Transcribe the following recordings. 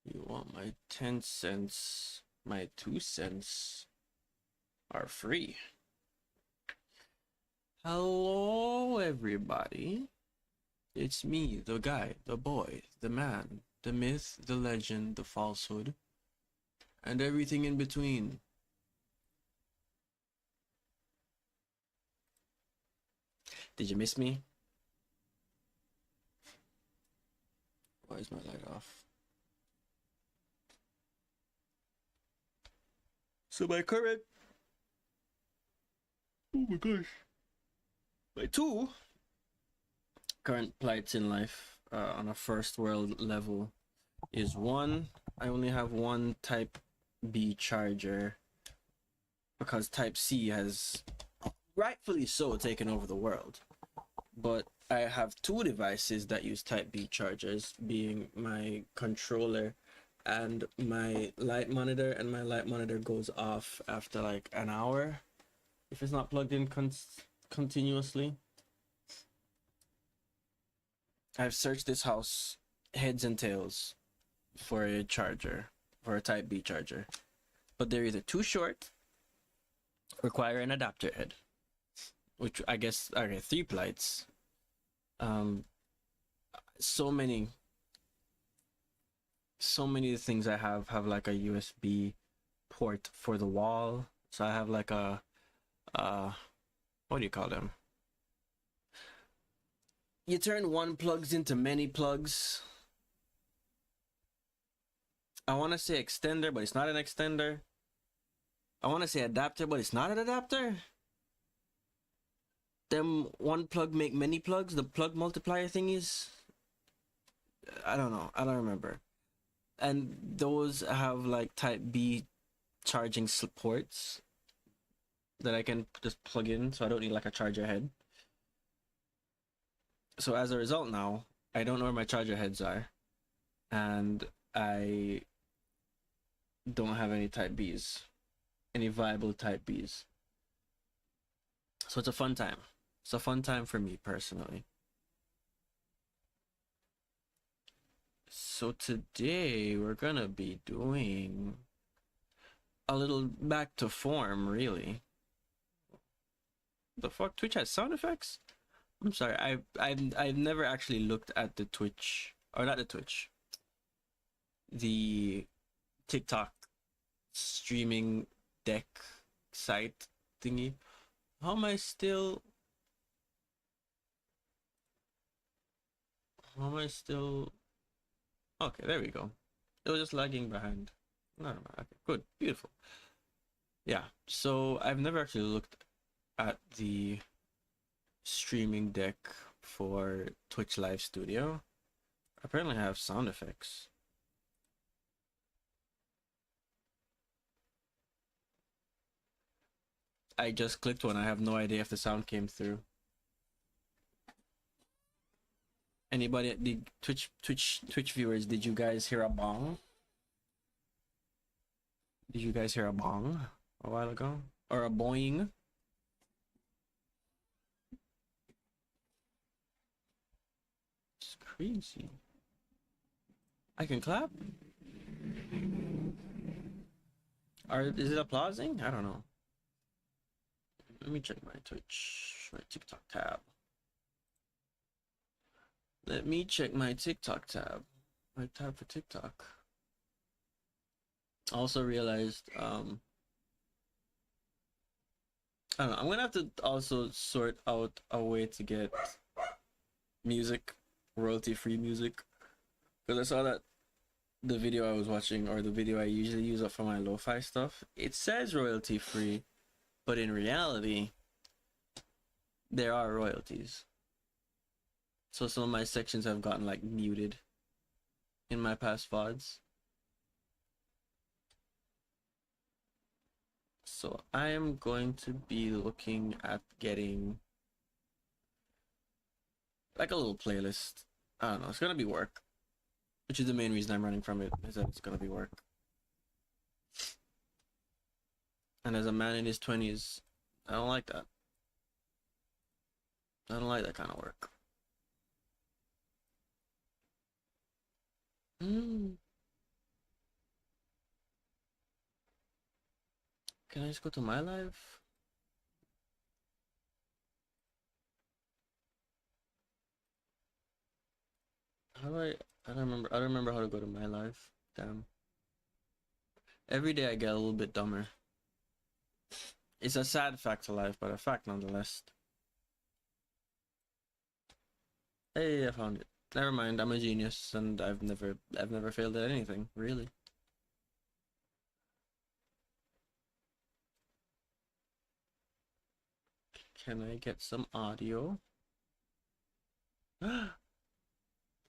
You want my 10 cents? My 2 cents are free. Hello, everybody. It's me, the guy, the boy, the man, the myth, the legend, the falsehood, and everything in between. Did you miss me? Why is my light off? So my current... Oh my gosh. My two current plights in life on a first world level is one, I only have one type B charger because type C has rightfully so taken over the world. But I have two devices that use type B chargers, being my controller and my light monitor, and my light monitor goes off after like an hour if it's not plugged in continuously. I've searched this house heads and tails for a charger, for a type B charger, but they're either too short, require an adapter head, which I guess are okay, 3 plights. So many things I have like a USB port for the wall. So I have like a what do you call them? You turn one plugs into many plugs. I want to say extender, but it's not an extender. I want to say adapter, but it's not an adapter. Them one plug make many plugs, the plug multiplier thingies. I don't know. I don't remember. And those have like type B charging supports that I can just plug in, so I don't need like a charger head. So as a result now, I don't know where my charger heads are, and I don't have any type Bs, any viable type Bs. So it's a fun time. It's a fun time for me personally. So today we're gonna be doing a little back to form, really. The fuck? Twitch has sound effects? I'm sorry, I've never actually looked at the Twitch, or not the Twitch, the TikTok streaming deck site thingy. How am I still? How am I still? Okay, there we go. It was just lagging behind. No, no, okay, good, beautiful. Yeah, so I've never actually looked at the streaming deck for Twitch Live Studio. Apparently I have sound effects. I just clicked one. I have no idea if the sound came through. Anybody, the Twitch viewers, did you guys hear a bong? Did you guys hear a bong a while ago? Or a boing? It's crazy. I can clap? Or is it applauding? I don't know. Let me check my Twitch, my TikTok tab. Let me check my TikTok tab. My tab for TikTok. I also realized, I don't know, I'm gonna have to also sort out a way to get music, royalty-free music. Because I saw that the video I was watching, or the video I usually use up for my lo-fi stuff, it says royalty-free, but in reality, there are royalties. So some of my sections have gotten like muted in my past VODs. So I am going to be looking at getting like a little playlist. I don't know, it's gonna be work, which is the main reason I'm running from it, is that it's gonna be work. And as a man in his 20s, I don't like that. I don't like that kind of work. Can I just go to my live? How do I don't remember. I don't remember how to go to my live. Damn. Every day I get a little bit dumber. It's a sad fact of life, but a fact nonetheless. Hey, I found it. Never mind, I'm a genius and I've never failed at anything, really. Can I get some audio? Can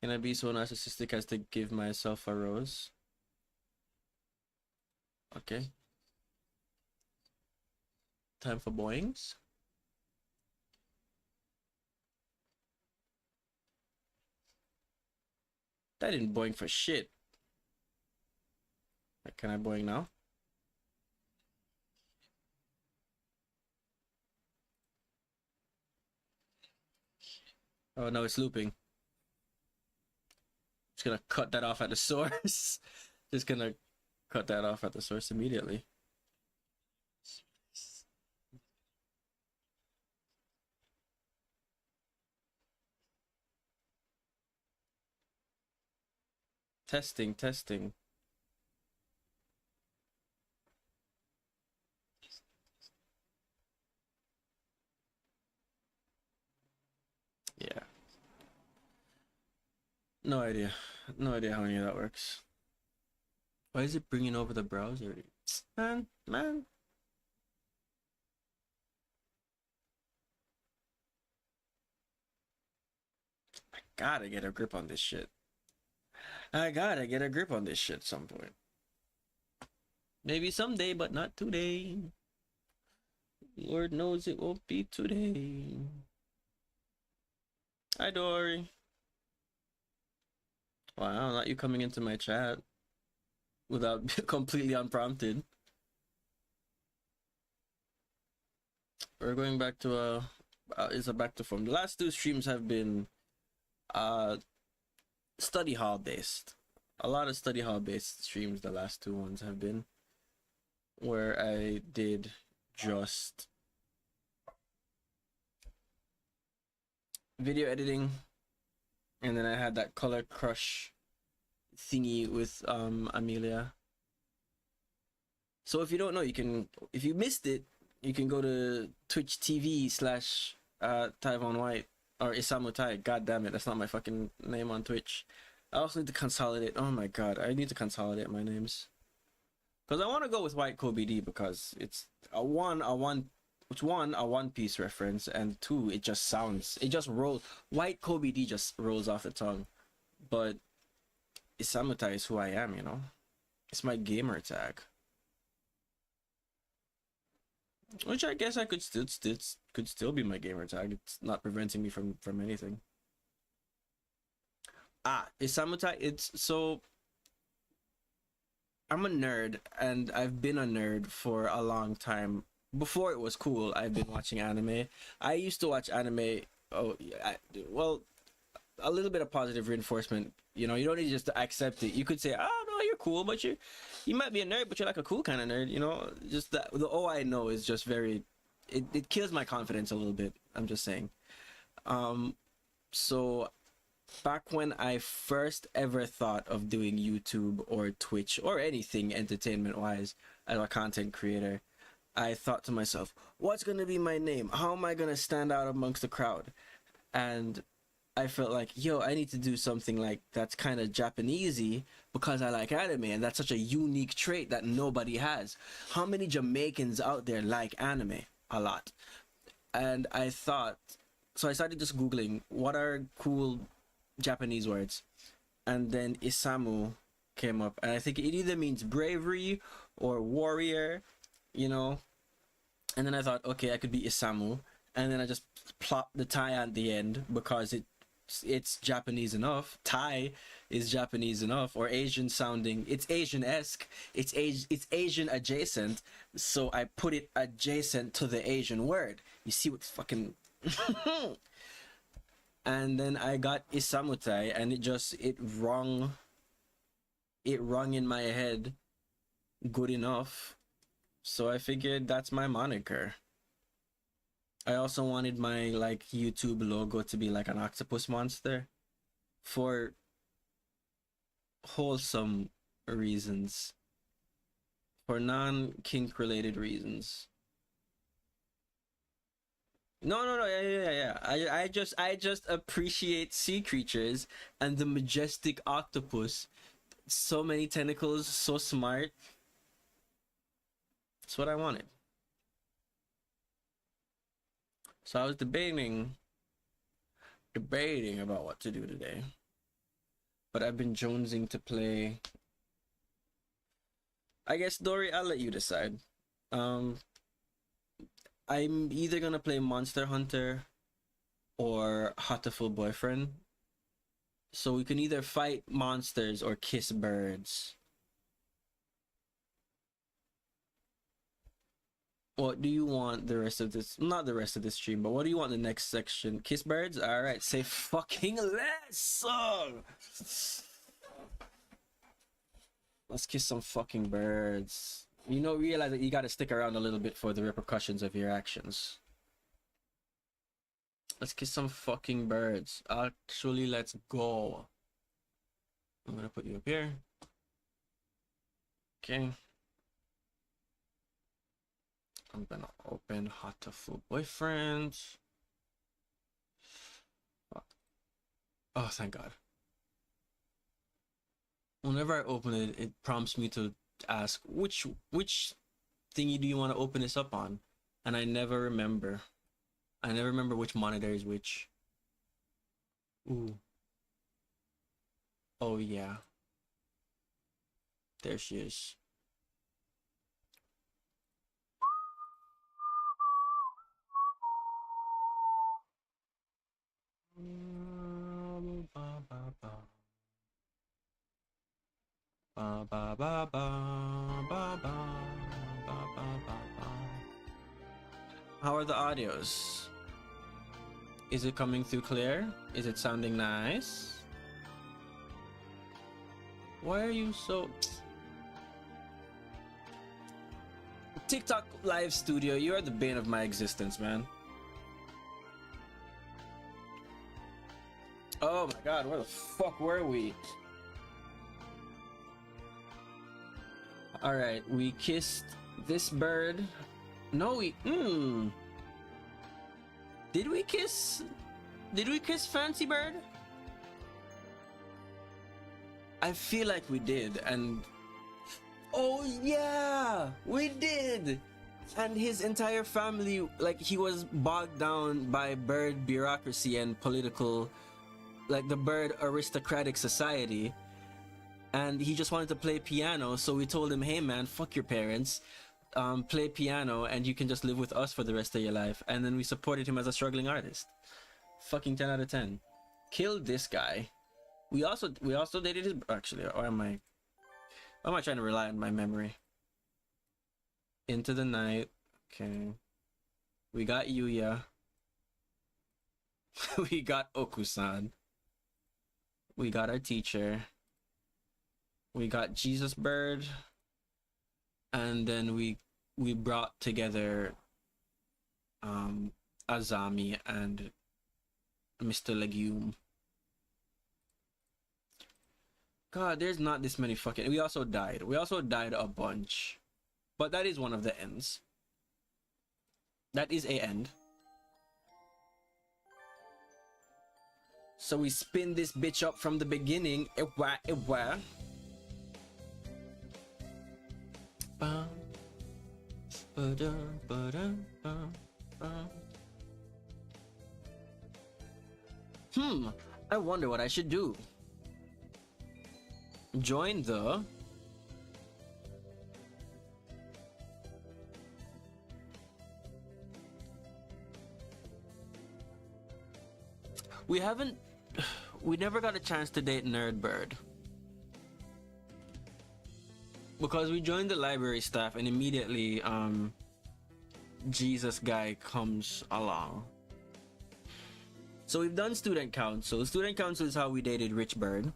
I be so narcissistic as to give myself a rose? Okay. Time for boings. That didn't boing for shit. Can I boing now? Oh no, it's looping. Just gonna cut that off at the source. Just gonna cut that off at the source immediately. Testing, testing. Yeah. No idea. No idea how any of that works. Why is it bringing over the browser? Man. I gotta get a grip on this shit. I gotta get a grip on this shit at some point. Maybe someday, but not today. Lord knows it won't be today. Hi, Dory. Wow, not you coming into my chat without completely unprompted. We're going back to it's a back to form. The last two streams have been study hall based. A lot of study hall based streams. The last two ones have been where I did just video editing, and then I had that color crush thingy with Amelia. So if you don't know, if you missed it, you can go to Twitch TV / Tyvon White or Isamu Tai. God damn it, that's not my fucking name on Twitch. I also need to consolidate. Oh my god, I need to consolidate my names. Because I want to go with White Kobe D because it's a One Piece reference, and two, it just rolls. White Kobe D just rolls off the tongue. But Isamu Tai is who I am, you know? It's my gamer tag. Which I guess I could still be my gamer tag. It's not preventing me from anything. Isamu Tai, it's so I'm a nerd, and I've been a nerd for a long time. Before it was cool, I've been watching anime. I used to watch anime. Well, a little bit of positive reinforcement. You know, you don't need just to accept it. You could say, "Oh no, you're cool," but you might be a nerd, but you're like a cool kind of nerd. You know, just that the I know is just very. It kills my confidence a little bit. I'm just saying. So back when I first ever thought of doing YouTube or Twitch or anything entertainment wise as a content creator, I thought to myself, what's going to be my name? How am I going to stand out amongst the crowd? And I felt like, yo, I need to do something like that's kind of Japanesey because I like anime, and that's such a unique trait that nobody has. How many Jamaicans out there like anime? A lot. And I thought, so I started just Googling what are cool Japanese words, and then Isamu came up, and I think it either means bravery or warrior, you know. And then I thought, okay, I could be Isamu, and then I just plopped the Tai at the end because it's Japanese enough. Tai is Japanese enough, or Asian sounding. It's Asian-esque. It's Asian adjacent. So I put it adjacent to the Asian word. You see what fucking. And then I got Isamu Tai, and it rung in my head good enough. So I figured that's my moniker. I also wanted my like YouTube logo to be like an octopus monster for wholesome reasons, for non-kink related reasons. No, yeah. I just appreciate sea creatures and the majestic octopus. So many tentacles, so smart. That's what I wanted. So I was debating about what to do today. But I've been jonesing to play. I guess Dory, I'll let you decide. I'm either gonna play Monster Hunter or Hatoful Boyfriend. So we can either fight monsters or kiss birds. What do you want the rest of this? Not the rest of this stream, but what do you want the next section? Kiss birds? Alright, say fucking less! Let's kiss some fucking birds. You know, realize that you gotta stick around a little bit for the repercussions of your actions. Let's kiss some fucking birds. Actually, let's go. I'm gonna put you up here. Okay. I'm gonna open Hatoful Boyfriend. Oh, thank God. Whenever I open it, it prompts me to ask which thingy do you want to open this up on, and I never remember. I never remember which monitor is which. Ooh. Oh yeah. There she is. How are the audios? Is it coming through clear? Is it sounding nice? Why are you so... TikTok live studio, you are the bane of my existence, man. Oh my God, where the fuck were we? Alright, we kissed this bird. No, we... Did we kiss Fancy Bird? I feel like we did, and... Oh yeah! We did! And his entire family, like, he was bogged down by bird bureaucracy and political... Like, the bird aristocratic society. And he just wanted to play piano, so we told him, hey man, fuck your parents. Play piano and you can just live with us for the rest of your life. And then we supported him as a struggling artist. Fucking 10 out of 10. Killed this guy. We also dated his... Actually, or am I trying to rely on my memory? Into the Night. Okay. We got Yuya. We got Okusan. We got our teacher. We got Jesus Bird. And then we brought together Azami and Mr. Legume. God, there's not this many fucking... We also died a bunch. But that is one of the ends. That is a end. So we spin this bitch up from the beginning. I wonder what I should do. Join the... We never got a chance to date Nerdbird. Because we joined the library staff and immediately Jesus guy comes along. So we've done student council. Student council is how we dated Rich Bird.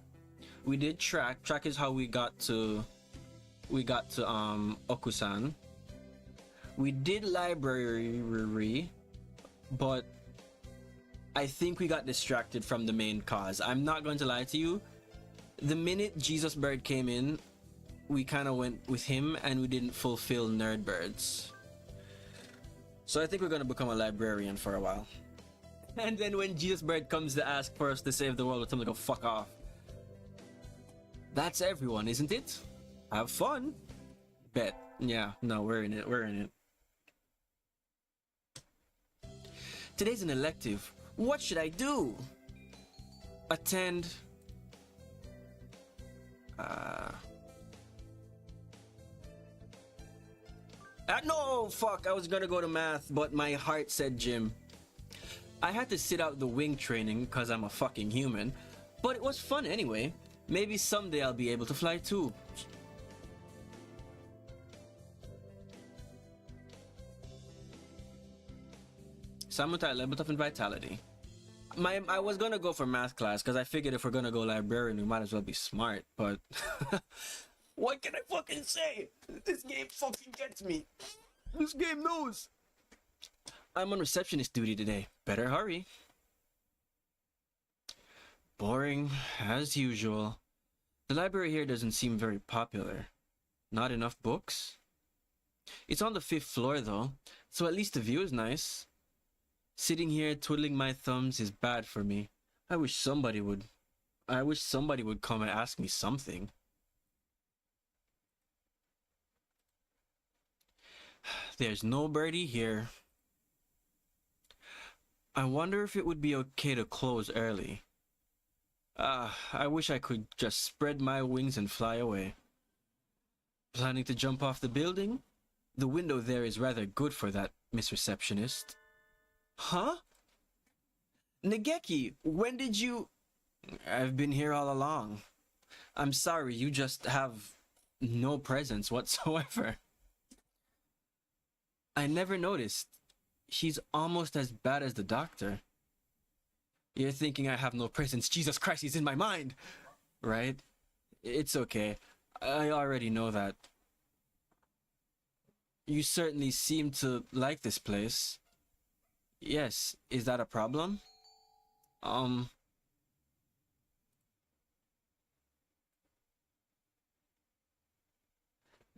We did track. Track is how we got to Okusan. We did library, but I think we got distracted from the main cause. I'm not going to lie to you. The minute Jesus Bird came in, we kind of went with him and we didn't fulfill Nerdbirds. So I think we're going to become a librarian for a while. And then when Jesus Bird comes to ask for us to save the world, we'll tell him to go fuck off. That's everyone, isn't it? Have fun. Bet. Yeah, no, we're in it. We're in it. Today's an elective. What should I do? Attend. No, fuck. I was gonna go to math, but my heart said gym. I had to sit out the wing training because I'm a fucking human, but it was fun anyway. Maybe someday I'll be able to fly too. Samutai level up in vitality. I was gonna go for math class because I figured if we're gonna go librarian, we might as well be smart. But what can I fucking say? This game fucking gets me. This game knows. I'm on receptionist duty today. Better hurry. Boring as usual. The library here doesn't seem very popular. Not enough books? It's on the 5th floor though, so at least the view is nice. Sitting here twiddling my thumbs is bad for me. I wish somebody would come and ask me something. There's no birdie here. I wonder if it would be okay to close early. I wish I could just spread my wings and fly away. Planning to jump off the building? The window there is rather good for that, Miss Receptionist. Huh? Nageki, when did you... I've been here all along. I'm sorry, you just have no presence whatsoever. I never noticed. She's almost as bad as the doctor. You're thinking I have no presence. Jesus Christ, he's in my mind! Right? It's okay. I already know that. You certainly seem to like this place. Yes, is that a problem?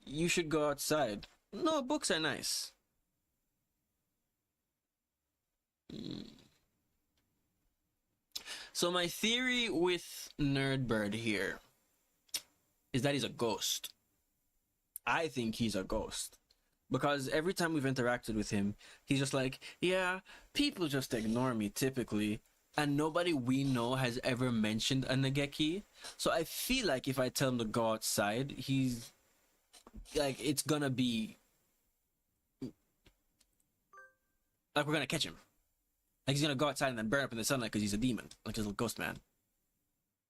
You should go outside. No, books are nice. So my theory with Nerdbird here is that he's a ghost. I think he's a ghost. Because every time we've interacted with him, he's just like, yeah, people just ignore me typically. And nobody we know has ever mentioned a Nageki. So I feel like if I tell him to go outside, he's like, it's gonna be like we're gonna catch him. Like he's gonna go outside and then burn up in the sunlight because he's a demon, like his little ghost man.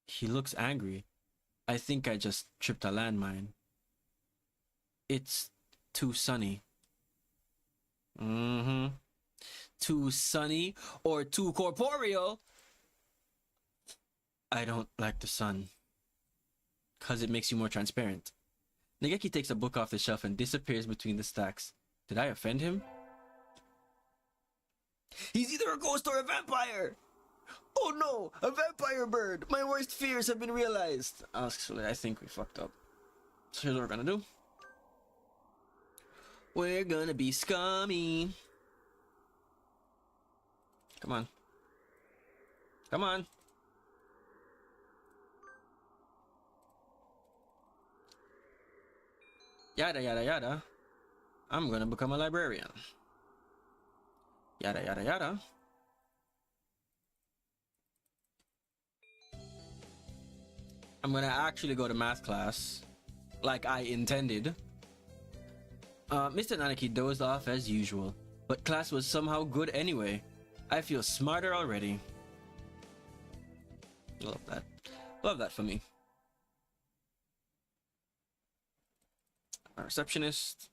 He looks angry. I think I just tripped a landmine. It's too sunny. Too sunny or too corporeal. I don't like the sun. Cause it makes you more transparent. Nageki takes a book off the shelf and disappears between the stacks. Did I offend him? He's either a ghost or a vampire! Oh no! A vampire bird! My worst fears have been realized! Actually, I think we fucked up. So here's what we're gonna do. We're gonna be scummy. Come on. Come on. Yada yada yada. I'm gonna become a librarian. Yada yada yada. I'm gonna actually go to math class like I intended. Mr. Nanaki dozed off as usual, but class was somehow good anyway. I feel smarter already. Love that. Love that for me. Our receptionist.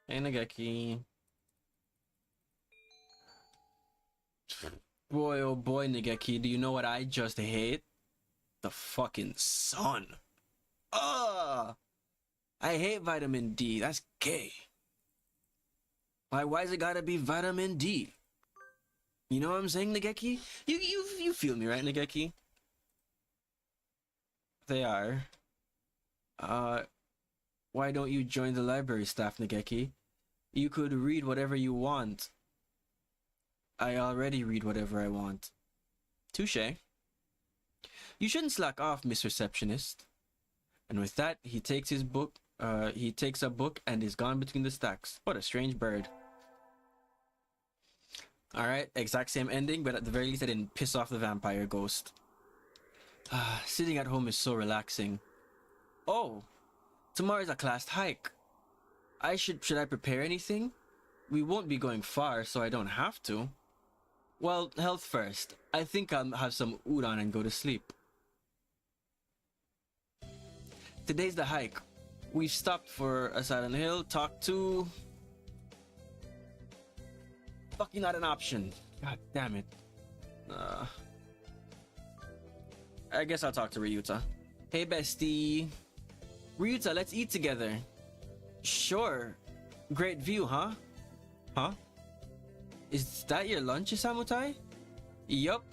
Hey, Nageki. Boy, oh boy, Nageki, do you know what I just hate? The fucking sun. Ugh! I hate vitamin D. That's gay. Why's it gotta be vitamin D? You know what I'm saying, Nageki? You feel me, right, Nageki? They are. Uh, why don't you join the library staff, Nageki? You could read whatever you want. I already read whatever I want. Touche. You shouldn't slack off, Miss Receptionist. And with that, he takes his book. He takes a book and is gone between the stacks. What a strange bird. Alright, exact same ending, but at the very least I didn't piss off the vampire ghost. Sitting at home is so relaxing. Oh, tomorrow's a class hike. Should I prepare anything? We won't be going far, so I don't have to. Well, health first. I think I'll have some udon and go to sleep. Today's the hike. We've stopped for a silent hill, talked to... Fucking not an option. God damn it. I guess I'll talk to Ryuta. Hey bestie. Ryuta, let's eat together. Sure. Great view, huh? Huh? Is that your lunch, Isamutai? Yup.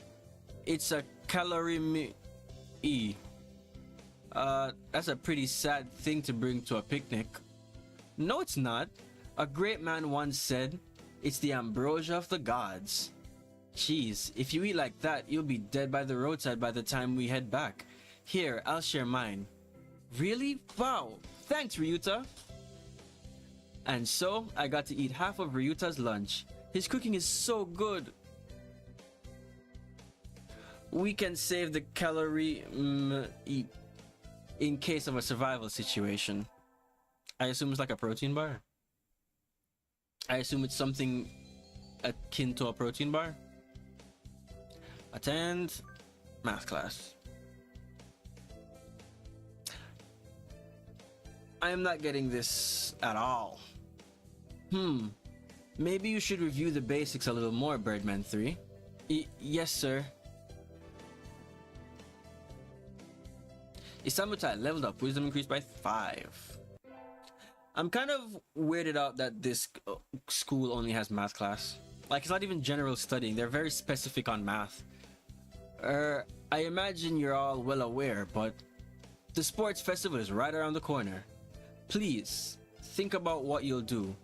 It's a calorie E. That's a pretty sad thing to bring to a picnic. No, it's not. A great man once said, it's the ambrosia of the gods. Jeez, if you eat like that, you'll be dead by the roadside by the time we head back. Here, I'll share mine. Really? Wow. Thanks, Ryuta. And so, I got to eat half of Ryuta's lunch. His cooking is so good. We can save the calorie in case of a survival situation. I assume it's like a protein bar. I assume it's something akin to a protein bar. Attend math class. I am not getting this at all. Maybe you should review the basics a little more, Birdman 3. Yes, sir. Isamutai leveled up. Wisdom increased by 5. I'm kind of weirded out that this school only has math class. Like, it's not even general studying. They're very specific on math. I imagine you're all well aware, but the sports festival is right around the corner. Please, think about what you'll do.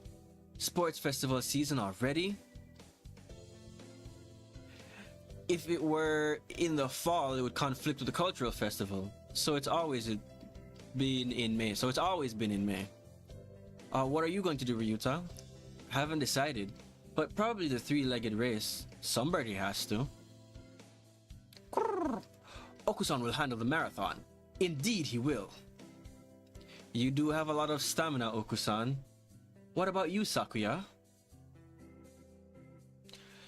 Sports festival season already? If it were in the fall, it would conflict with the cultural festival. So it's always been in May. What are you going to do, Ryuta? Haven't decided, but probably the three-legged race. Somebody has to. Okusan will handle the marathon. Indeed he will. You do have a lot of stamina, Okusan. What about you, Sakuya?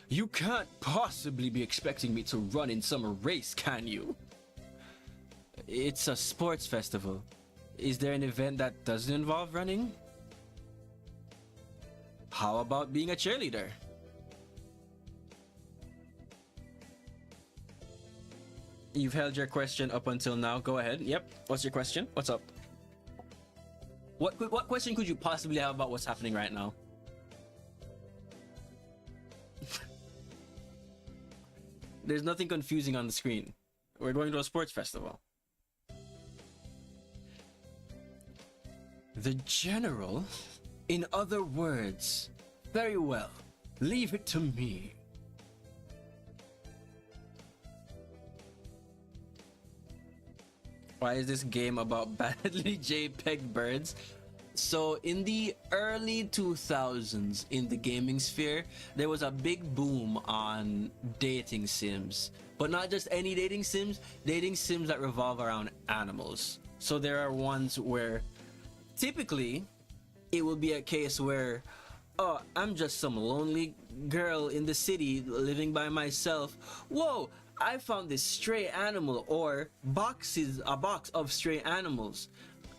You can't possibly be expecting me to run in some race, can you? It's a sports festival. Is there an event that doesn't involve running? How about being a cheerleader? You've held your question up until now. Go ahead. Yep. What's your question? What's up? What question could you possibly have about what's happening right now? There's nothing confusing on the screen. We're going to a sports festival. The general? In other words, very well. Leave it to me. Why is this game about badly JPEG birds? So in the early 2000s in the gaming sphere, there was a big boom on dating sims. But not just any dating sims that revolve around animals. So there are ones where typically it will be a case where, oh, I'm just some lonely girl in the city living by myself. Whoa, I found this stray animal, or a box of stray animals.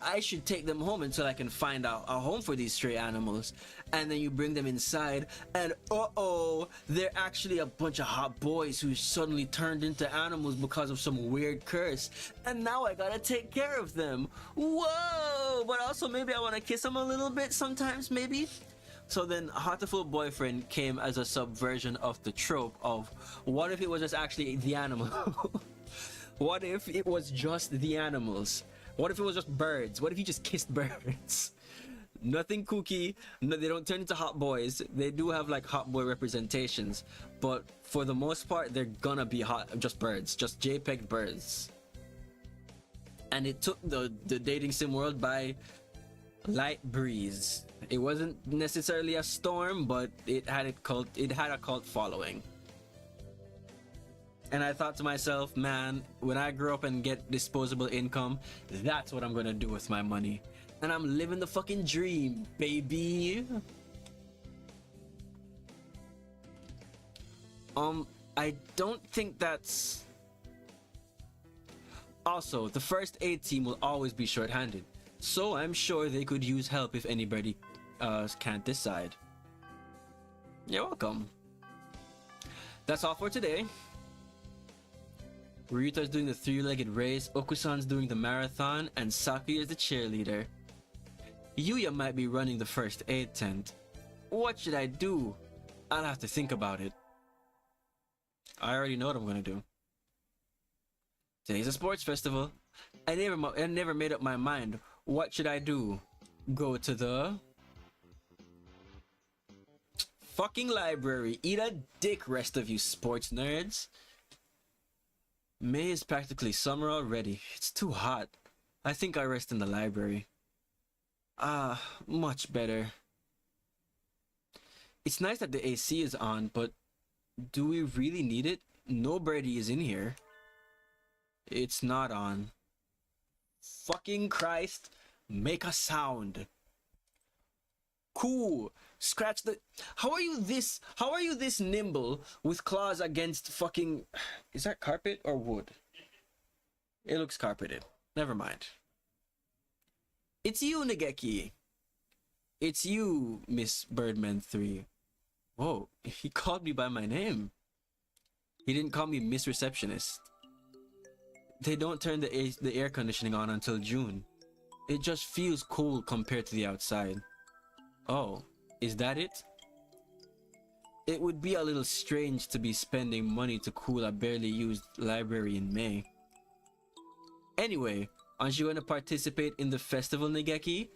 I should take them home until I can find a home for these stray animals. And then you bring them inside, and uh-oh, they're actually a bunch of hot boys who suddenly turned into animals because of some weird curse. And now I gotta take care of them. Whoa! But also maybe I want to kiss them a little bit sometimes, maybe? So then Hatoful Boyfriend came as a subversion of the trope of, what if it was just actually the animal? What if it was just the animals? What if it was just birds? What if you just kissed birds? Nothing kooky. No, they don't turn into hot boys. They do have like hot boy representations, but for the most part, they're gonna be just birds, just JPEG birds. And it took the dating sim world by light breeze. It wasn't necessarily a storm, but it had a cult following. And I thought to myself, man, when I grow up and get disposable income, that's what I'm gonna do with my money. And I'm living the fucking dream, baby. I don't think that's... Also, the first aid team will always be short-handed, so I'm sure they could use help if anybody can't decide. You're welcome. That's all for today. Ryuta's doing the three-legged race, Okusan's doing the marathon, and Saki is the cheerleader. Yuya might be running the first aid tent. What should I do? I'll have to think about it. I already know what I'm gonna do. Today's a sports festival. I never made up my mind. What should I do? Go to the fucking library. Eat a dick, rest of you sports nerds. May is practically summer already. It's too hot. I think I rest in the library. Much better. It's nice that the AC is on, but do we really need it? Nobody is in here. It's not on. Fucking Christ, make a sound. Cool. Scratch the... How are you this nimble with claws against fucking... Is that carpet or wood? It looks carpeted. Never mind. It's you, Nageki. It's you, Miss Birdman 3. Whoa, he called me by my name. He didn't call me Miss Receptionist. They don't turn the air conditioning on until June. It just feels cool compared to the outside. Oh, is that it? It would be a little strange to be spending money to cool a barely used library in May. Anyway, aren't you going to participate in the festival, Nageki?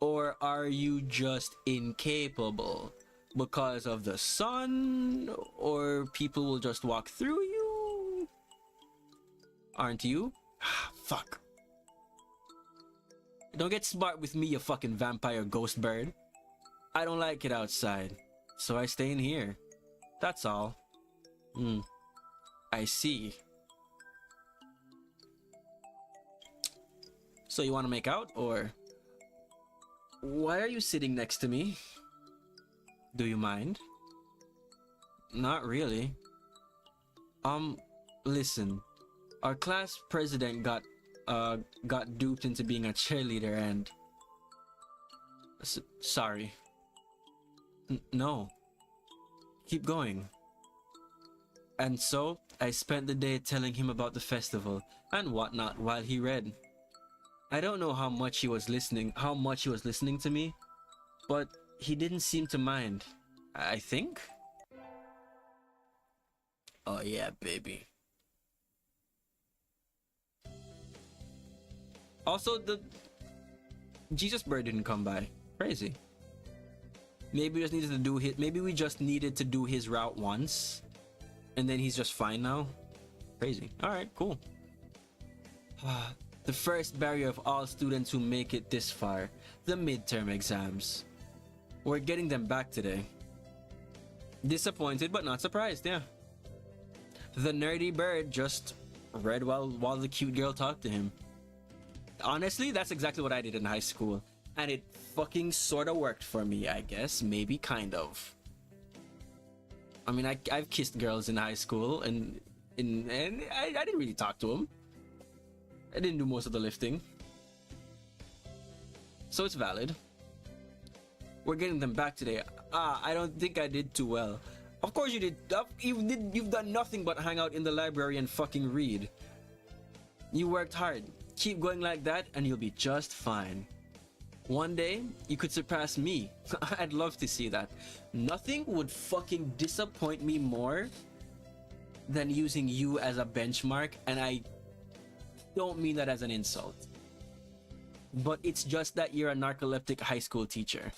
Or are you just incapable? Because of the sun? Or people will just walk through you? Aren't you? Fuck. Don't get smart with me, you fucking vampire ghost bird. I don't like it outside, so I stay in here. That's all. I see. So you want to make out, or... Why are you sitting next to me? Do you mind? Not really. Listen. Our class president got duped into being a cheerleader and... Sorry. No. Keep going. And so, I spent the day telling him about the festival and whatnot while he read. I don't know how much he was listening to me, but he didn't seem to mind. I think? Oh yeah, baby. Also, the Jesus bird didn't come by. Crazy. Maybe we just needed to do his route once, and then he's just fine now. Crazy. All right, cool. The first barrier of all students who make it this far, the midterm exams. We're getting them back today. Disappointed but not surprised, yeah. The nerdy bird just read while the cute girl talked to him. Honestly, that's exactly what I did in high school. And it fucking sorta worked for me, I guess. Maybe, kind of. I mean, I've kissed girls in high school, and I didn't really talk to them. I didn't do most of the lifting. so it's valid. We're getting them back today. I don't think I did too well. Of course you did. You've done nothing but hang out in the library and fucking read. You worked hard. Keep going like that and you'll be just fine. One day, you could surpass me. I'd love to see that. Nothing would fucking disappoint me more than using you as a benchmark, and I don't mean that as an insult. But it's just that you're a narcoleptic high school teacher.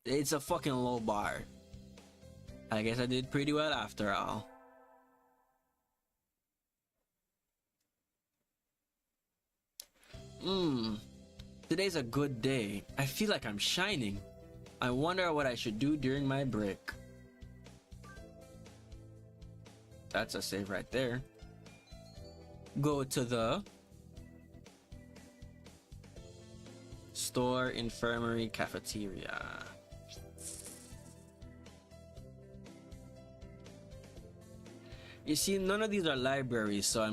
It's a fucking low bar. I guess I did pretty well after all. Today's a good day. I feel like I'm shining. I wonder what I should do during my break. That's a save right there. Go to the store, infirmary, cafeteria. You see, none of these are libraries, so I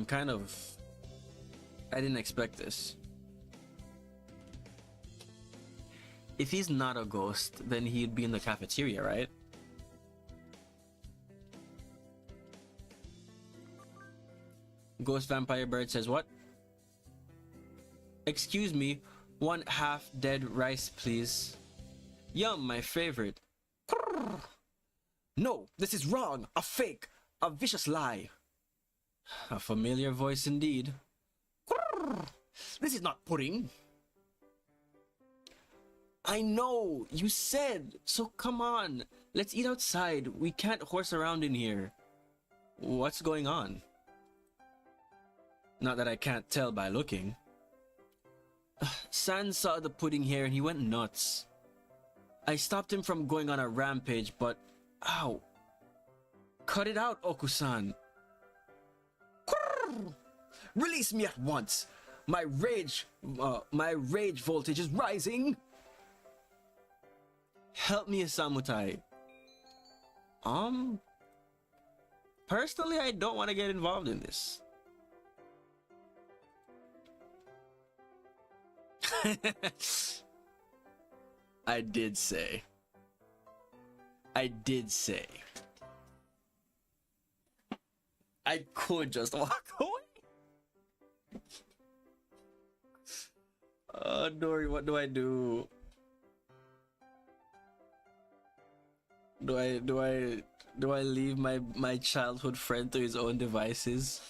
didn't expect this. If he's not a ghost, then he'd be in the cafeteria, right? Ghost Vampire Bird says what? Excuse me, 1 half dead rice, please. Yum, my favorite. No, this is wrong. A fake. A vicious lie. A familiar voice indeed. This is not pudding. I know, you said, so come on. Let's eat outside. We can't horse around in here. What's going on? Not that I can't tell by looking. San saw the pudding here and he went nuts. I stopped him from going on a rampage, but... Ow. Cut it out, Oku-san. Release me at once. My rage voltage is rising. Help me, Samutai. Personally, I don't want to get involved in this. I did say. I could just walk away. Dory, what do I do? Do I leave my childhood friend to his own devices?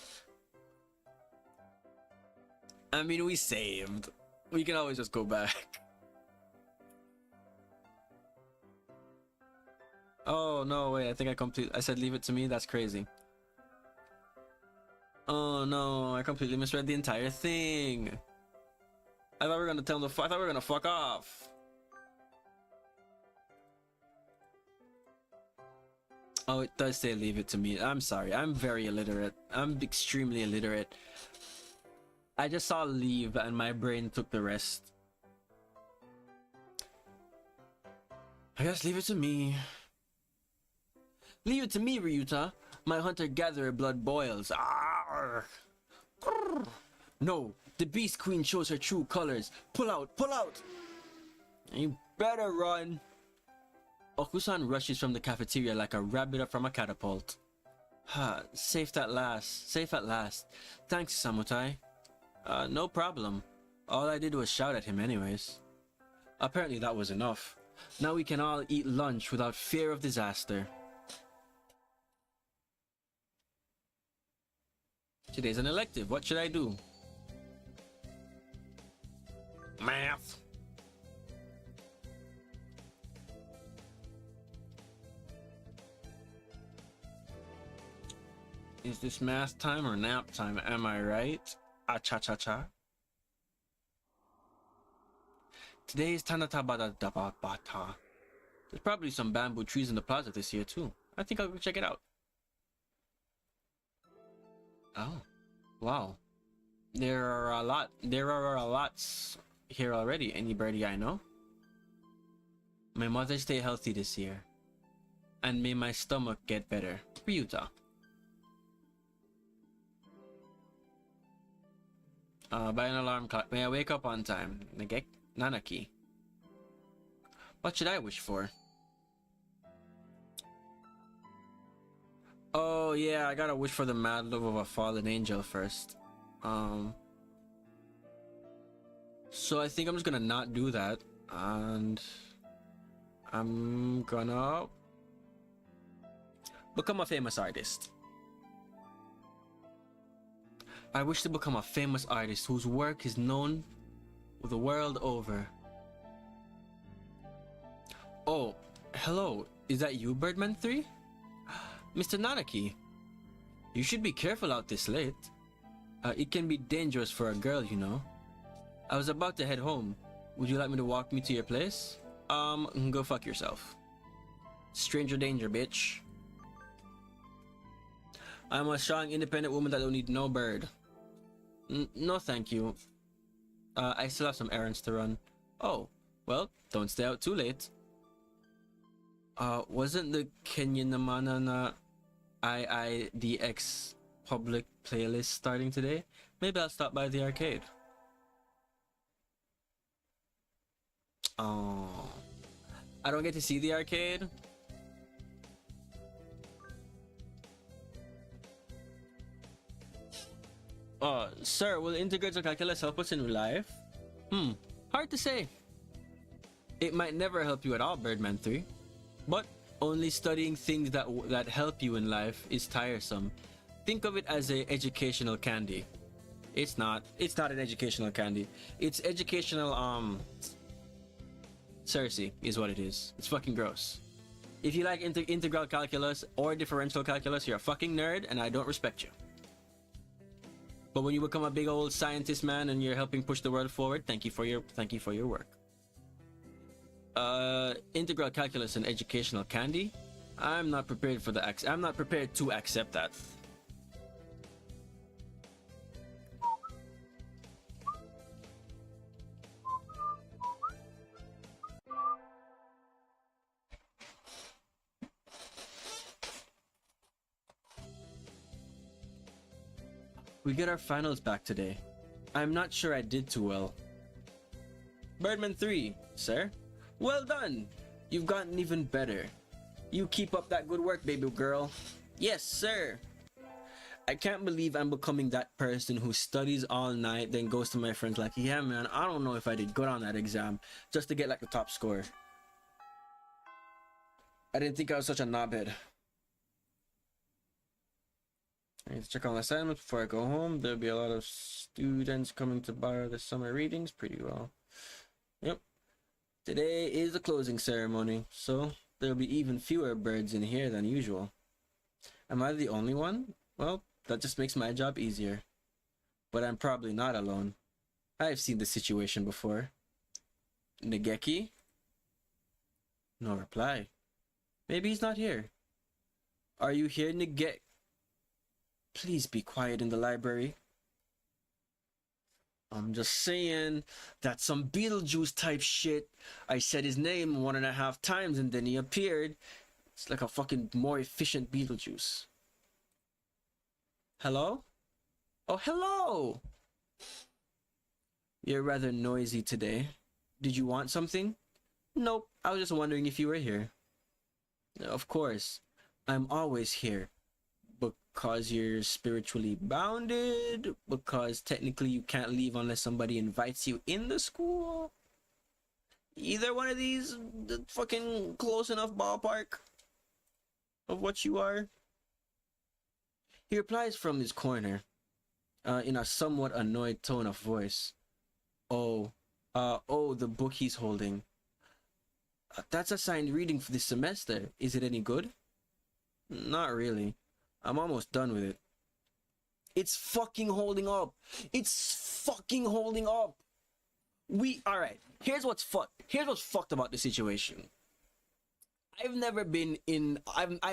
I mean, we saved. We can always just go back. Oh no, wait, I think I said leave it to me. That's crazy. Oh no, I completely misread the entire thing. I thought we were gonna tell him I thought we were gonna fuck off. Oh, it does say leave it to me. I'm sorry. I'm very illiterate. I'm extremely illiterate. I just saw leave and my brain took the rest. I guess leave it to me. Leave it to me, Ryuta. My hunter-gatherer blood boils. Arrgh. No, the Beast Queen shows her true colors. Pull out, pull out! You better run. Okusan rushes from the cafeteria like a rabbit up from a catapult. Ha, safe at last. Safe at last. Thanks, Samutai. No problem. All I did was shout at him anyways. Apparently that was enough. Now we can all eat lunch without fear of disaster. Today's an elective. What should I do? Math. Is this math time or nap time? Am I right? Ah-cha-cha-cha. Today is Tanatabata. There's probably some bamboo trees in the plaza this year too. I think I'll go check it out. Oh, wow. There are a lots here already. Anybody I know? May mother stay healthy this year. And may my stomach get better. Ryuta. Buy an alarm clock. May I wake up on time? Negek? Nanaki. What should I wish for? Oh yeah, I gotta wish for the mad love of a fallen angel first. So I think I'm just gonna not do that, and I'm gonna become a famous artist. I wish to become a famous artist whose work is known the world over. Oh, hello. Is that you, Birdman 3? Mr. Nanaki, you should be careful out this late. It can be dangerous for a girl, you know. I was about to head home. Would you like me to walk me to your place? Go fuck yourself. Stranger danger, bitch. I'm a strong, independent woman that don't need no bird. No, thank you. I still have some errands to run. Oh, well, don't stay out too late. Wasn't the Kenyan Namana na IIDX public playlist starting today? Maybe I'll stop by the arcade. Oh, I don't get to see the arcade. Sir, will integral calculus help us in real life? Hard to say. It might never help you at all, Birdman 3. But only studying things that help you in life is tiresome. Think of it as a educational candy. It's not an educational candy. It's educational Cersei is what it is. It's fucking gross. If you like integral calculus or differential calculus, you're a fucking nerd and I don't respect you. But when you become a big old scientist, man, and you're helping push the world forward, thank you for your work. Integral calculus and educational candy. I'm not prepared to accept that. We get our finals back today. I'm not sure I did too well. Birdman 3, sir. Well done! You've gotten even better. You keep up that good work, baby girl. Yes, sir! I can't believe I'm becoming that person who studies all night, then goes to my friends like, yeah man, I don't know if I did good on that exam, just to get like the top score. I didn't think I was such a knobhead. I need to check on the assignments before I go home. There'll be a lot of students coming to borrow the summer readings. Pretty well. Yep. Today is the closing ceremony, so there'll be even fewer birds in here than usual. Am I the only one? Well, that just makes my job easier. But I'm probably not alone. I've seen this situation before. Nageki? No reply. Maybe he's not here. Are you here, Nageki? Please be quiet in the library. I'm just saying, that's some Beetlejuice type shit. I said his name 1.5 times and then he appeared. It's like a fucking more efficient Beetlejuice. Hello? Oh, hello! You're rather noisy today. Did you want something? Nope, I was just wondering if you were here. Of course, I'm always here. Because you're spiritually bounded, because technically you can't leave unless somebody invites you in the school. Either one of these, the fucking close enough ballpark of what you are. He replies from his corner, in a somewhat annoyed tone of voice. Oh, the book he's holding. That's assigned reading for this semester. Is it any good? Not really. I'm almost done with it. It's fucking holding up. It's fucking holding up. Alright, here's what's fucked about the situation. I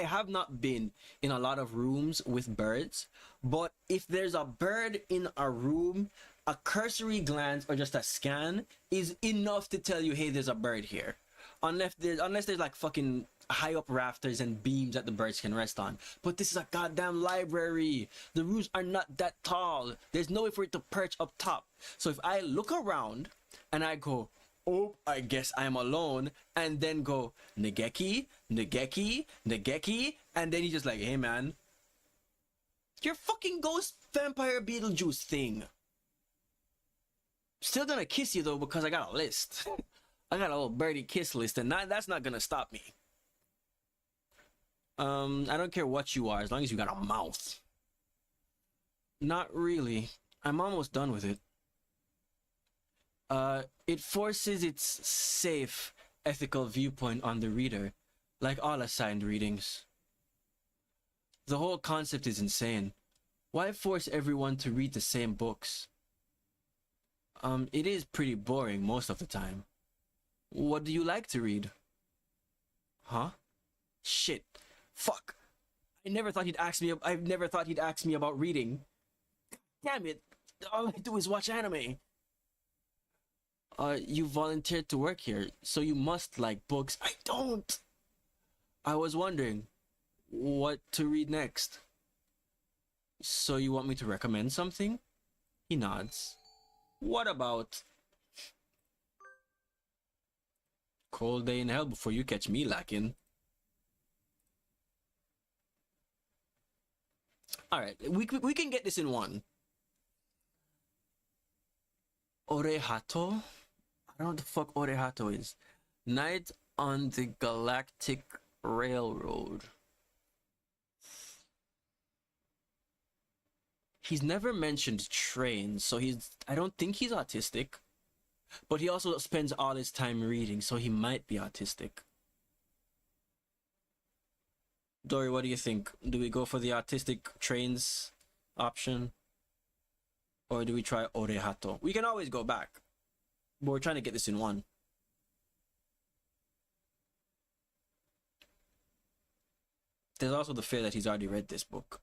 have not been in a lot of rooms with birds, but if there's a bird in a room, a cursory glance or just a scan is enough to tell you, hey, there's a bird here. Unless there's like fucking high up rafters and beams that the birds can rest on. But this is a goddamn library. The roofs are not that tall. There's no way for it to perch up top. So if I look around and I go, oh, I guess I'm alone, and then go Nageki, Nageki, Nageki, and then he's just like, hey man, your fucking ghost vampire Beetlejuice thing. Still gonna kiss you though because I got a list. I got a little birdie kiss list, and that's not gonna stop me. I don't care what you are, as long as you got a mouth. Not really. I'm almost done with it. It forces its safe, ethical viewpoint on the reader, like all assigned readings. The whole concept is insane. Why force everyone to read the same books? It is pretty boring most of the time. What do you like to read? Huh? Shit. Fuck. I never thought he'd ask me. I've never thought he'd ask me about reading. Damn it. All I do is watch anime. You volunteered to work here, so you must like books. I don't. I was wondering what to read next. So you want me to recommend something? He nods. What about Cold Day in Hell Before You Catch Me Lacking? Alright, we can get this in one. Orehato? I don't know what the fuck Orehato is. Night on the Galactic Railroad. He's never mentioned trains, so I don't think he's autistic. But he also spends all his time reading, so he might be autistic. Dory, what do you think? Do we go for the autistic trains option? Or do we try Orehato? We can always go back. But we're trying to get this in one. There's also the fear that he's already read this book.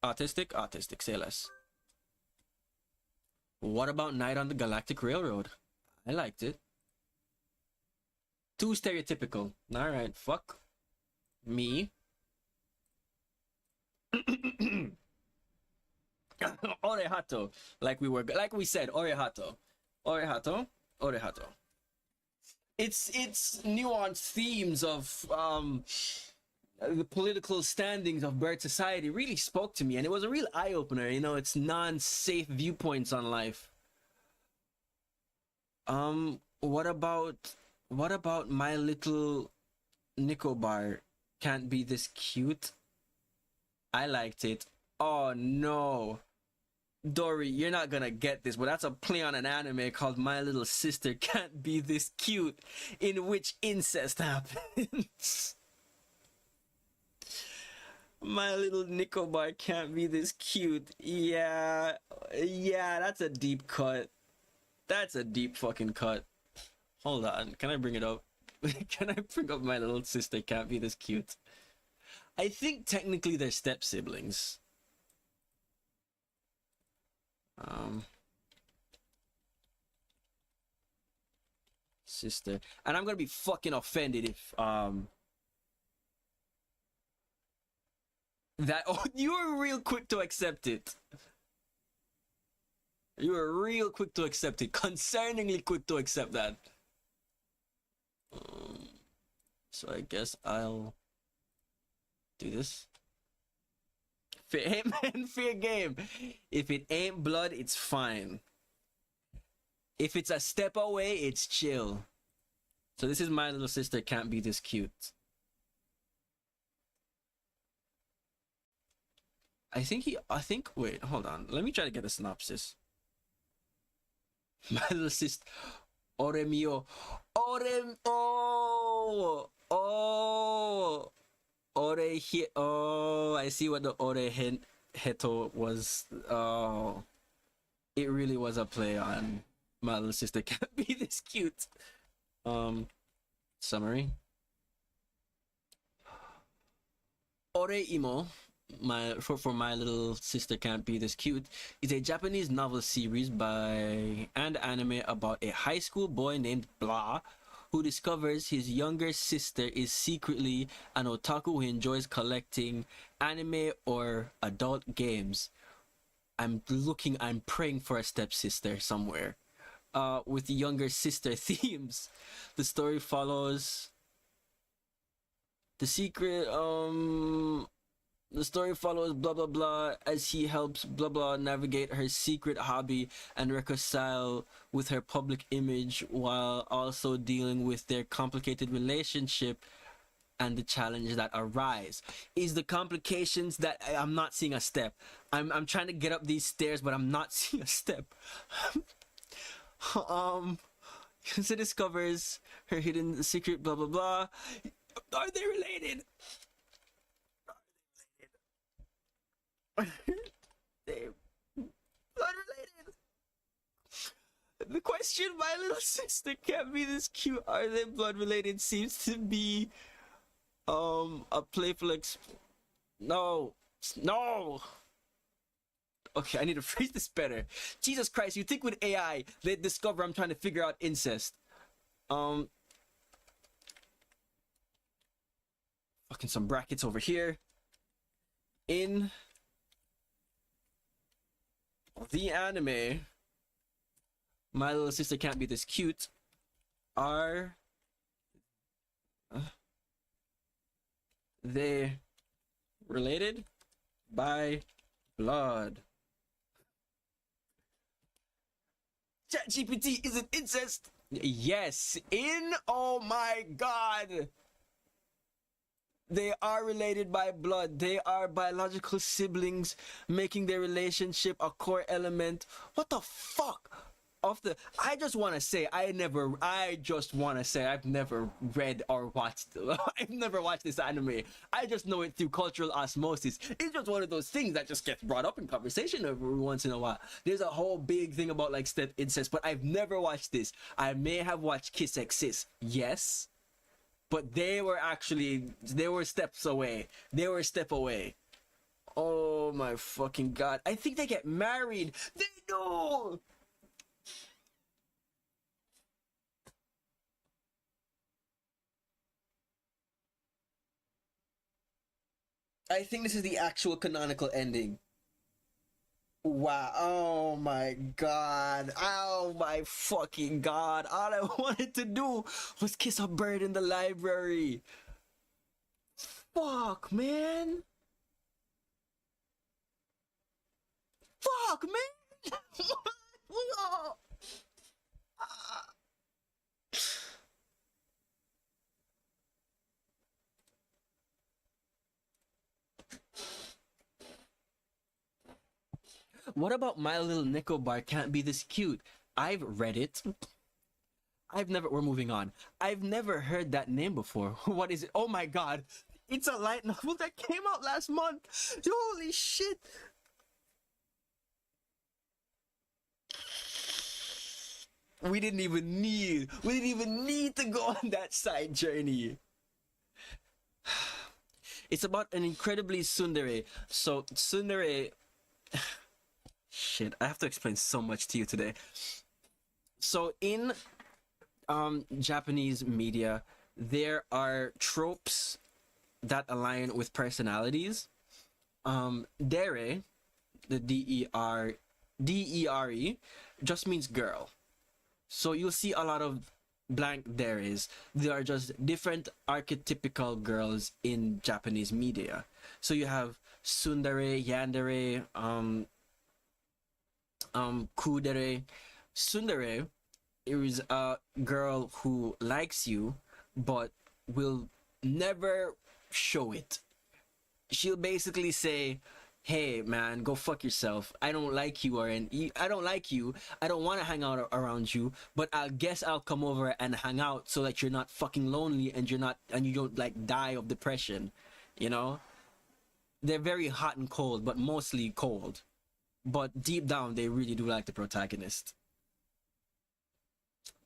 Autistic? Autistic, say less. What about Night on the Galactic Railroad? I liked it. Too stereotypical. Alright, fuck me. Orehato. Like we said, Orehato. Orehato. It's nuanced themes of the political standings of bird society really spoke to me, and it was a real eye-opener. You know, it's non-safe viewpoints on life. What about My Little Nicobar Can't Be This Cute? I liked it. Oh no, Dory, you're not gonna get this, but that's a play on an anime called My Little Sister Can't Be This Cute, in which incest happens. My Little Nicobar Can't Be This Cute. Yeah, that's a deep cut. That's a deep fucking cut. Hold on, can I bring it up? Can I bring up My Little Sister Can't Be This Cute? I think technically they're step siblings. Sister. And I'm gonna be fucking offended if you were real quick to accept it. You were real quick to accept it. Concerningly quick to accept that. So I guess I'll do this. Hey man, fair game. If it ain't blood, it's fine. If it's a step away, it's chill. So this is My Little Sister Can't Be This Cute. Wait, hold on. Let me try to get a synopsis. My Little Sister, Ore mio. I see what the Ore Heto was. Oh, it really was a play on My Little Sister Can't Be This Cute. Summary. Ore Imo, for My Little Sister Can't Be This Cute, is a Japanese novel series and anime about a high school boy named Blah, who discovers his younger sister is secretly an otaku who enjoys collecting anime or adult games. I'm praying for a stepsister somewhere. with younger sister themes. The story follows the secret. The story follows blah blah blah as he helps blah blah navigate her secret hobby and reconcile with her public image while also dealing with their complicated relationship and the challenges that arise. Is the complications that I'm not seeing a step. I'm trying to get up these stairs, but I'm not seeing a step. She discovers her hidden secret blah blah blah. Are they related? They blood related. The question, my little sister can't be this cute. Are they blood related? Seems to be a playful no. Okay, I need to phrase this better. Jesus Christ, you think with AI they discover I'm trying to figure out incest? Fucking some brackets over here. In the anime, my little sister can't be this cute. Are they related by blood? ChatGPT, is it incest? Yes. Oh my god. They are related by blood. They are biological siblings, making their relationship a core element. What the fuck? I just want to say I've never read or watched I've never watched this anime. I just know it through cultural osmosis. It's just one of those things that just gets brought up in conversation every once in a while. There's a whole big thing about like step incest, but I've never watched this. I may have watched Kiss X Sis, yes, but they were steps away. They were a step away. Oh my fucking god. I think they get married. They do. I think this is the actual canonical ending. Wow. Oh my god. Oh my fucking god. All I wanted to do was kiss a bird in the library. Fuck, man. Fuck, man. What about My Little Nicobar Can't Be This Cute? I've read it. We're moving on. I've never heard that name before. What is it? Oh my god. It's a light novel that came out last month. Holy shit. We didn't even need to go on that side journey. It's about an incredibly tsundere. So tsundere shit, I have to explain so much to you today. So in Japanese media, there are tropes that align with personalities. Dere, the D-E-R-E, just means girl. So you'll see a lot of blank deres. They are just different archetypical girls in Japanese media. So you have tsundere, yandere, kudere. Tsundere is a girl who likes you but will never show it. She'll basically say, hey man, go fuck yourself. I don't like you, I don't like you. I don't want to hang out around you, but I guess I'll come over and hang out so that you're not fucking lonely and you don't like die of depression. You know? They're very hot and cold, but mostly cold. But deep down, they really do like the protagonist.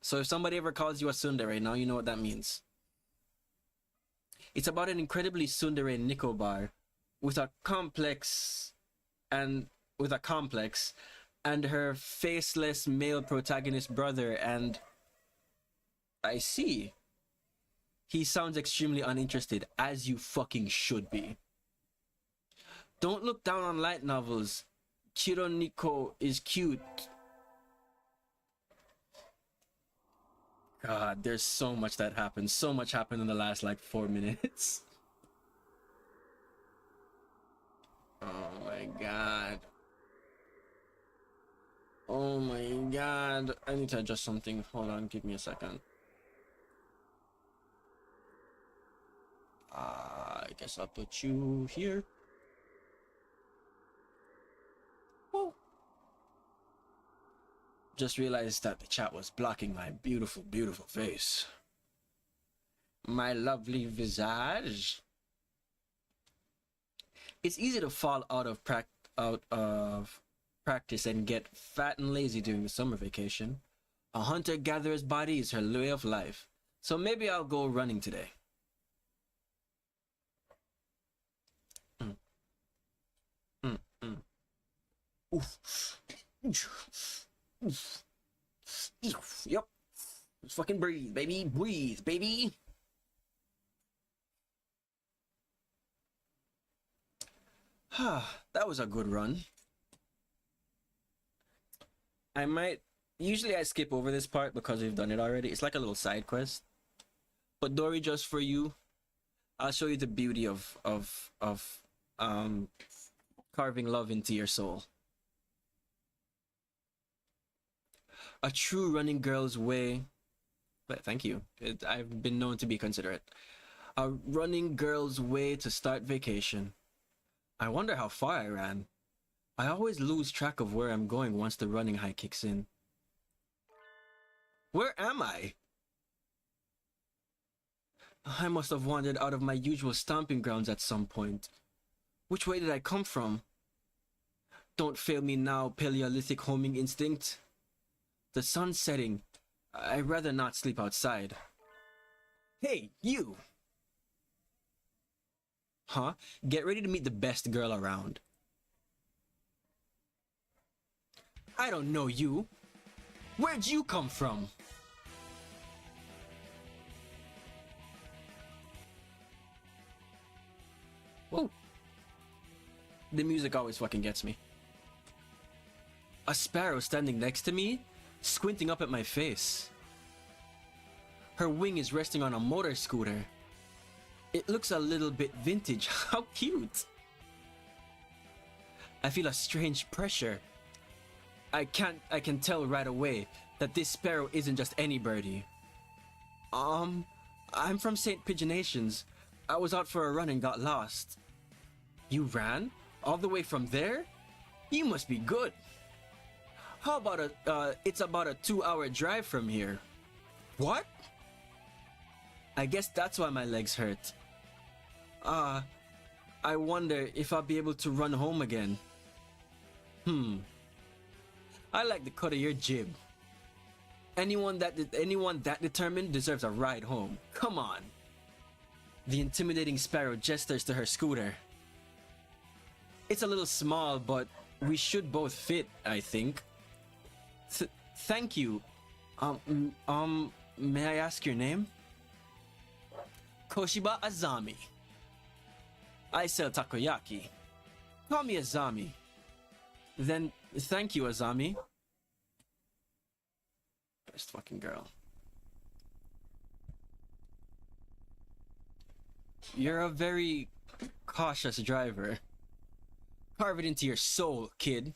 So if somebody ever calls you a tsundere, now you know what that means. It's about an incredibly tsundere Nicobar with a complex and her faceless male protagonist brother, and I see. He sounds extremely uninterested, as you fucking should be. Don't look down on light novels. Chironiko is cute. God, there's so much that happened. So much happened in the last like 4 minutes. Oh my god. Oh my god. I need to adjust something. Hold on, give me a second. I guess I'll put you here. Whoa. Just realized that the chat was blocking my beautiful, beautiful face. My lovely visage. It's easy to fall out of practice and get fat and lazy during the summer vacation. A hunter-gatherer's body is her way of life. So maybe I'll go running today. Oof. Oof. Yep. Let's fucking breathe, baby. Breathe, baby. That was a good run. Usually I skip over this part because we've done it already. It's like a little side quest. But Dory, just for you, I'll show you the beauty of carving love into your soul. A true running girl's way. But thank you. I've been known to be considerate. A running girl's way to start vacation. I wonder how far I ran. I always lose track of where I'm going once the running high kicks in. Where am I? I must have wandered out of my usual stomping grounds at some point. Which way did I come from? Don't fail me now, Paleolithic homing instinct. The sun's setting. I'd rather not sleep outside. Hey, you! Huh? Get ready to meet the best girl around. I don't know you. Where'd you come from? Whoa. The music always fucking gets me. A sparrow standing next to me, squinting up at my face. Her wing is resting on a motor scooter. It looks a little bit vintage. How cute! I feel a strange pressure. I can tell right away that this sparrow isn't just any birdie. I'm from St. Pigeonations. I was out for a run and got lost. You ran? All the way from there? You must be good. How about it's about a 2-hour drive from here. What? I guess that's why my legs hurt. I wonder if I'll be able to run home again. I like the cut of your jib. Anyone that determined deserves a ride home. Come on. The intimidating sparrow gestures to her scooter. It's a little small, but we should both fit, I think. Thank you. May I ask your name? Koshiba Azami. I sell takoyaki. Call me Azami. Then, thank you, Azami. Best fucking girl. You're a very cautious driver. Carve it into your soul, kid.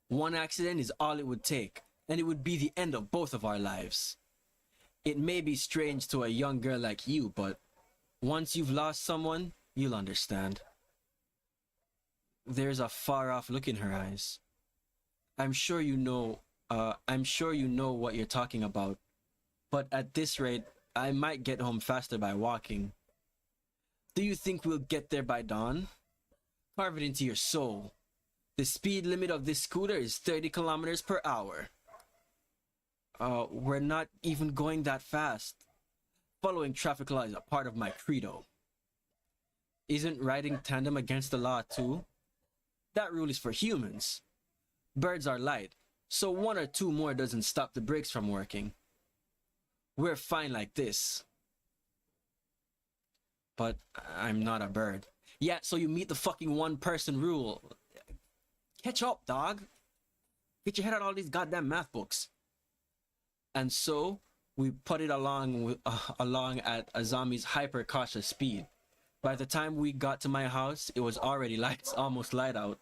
One accident is all it would take, and it would be the end of both of our lives. It may be strange to a young girl like you, but once you've lost someone, you'll understand. There's a far-off look in her eyes. I'm sure you know what you're talking about, but at this rate, I might get home faster by walking. Do you think we'll get there by dawn? Carve it into your soul. The speed limit of this scooter is 30 kilometers per hour. We're not even going that fast. Following traffic law is a part of my credo. Isn't riding tandem against the law too? That rule is for humans. Birds are light, so 1 or 2 more doesn't stop the brakes from working. We're fine like this. But I'm not a bird. Yeah, so you meet the fucking 1-person rule. Catch up, dog. Get your head out of all these goddamn math books. And so, We putted along at a zombie's hyper cautious speed. By the time we got to my house, it was already almost light out.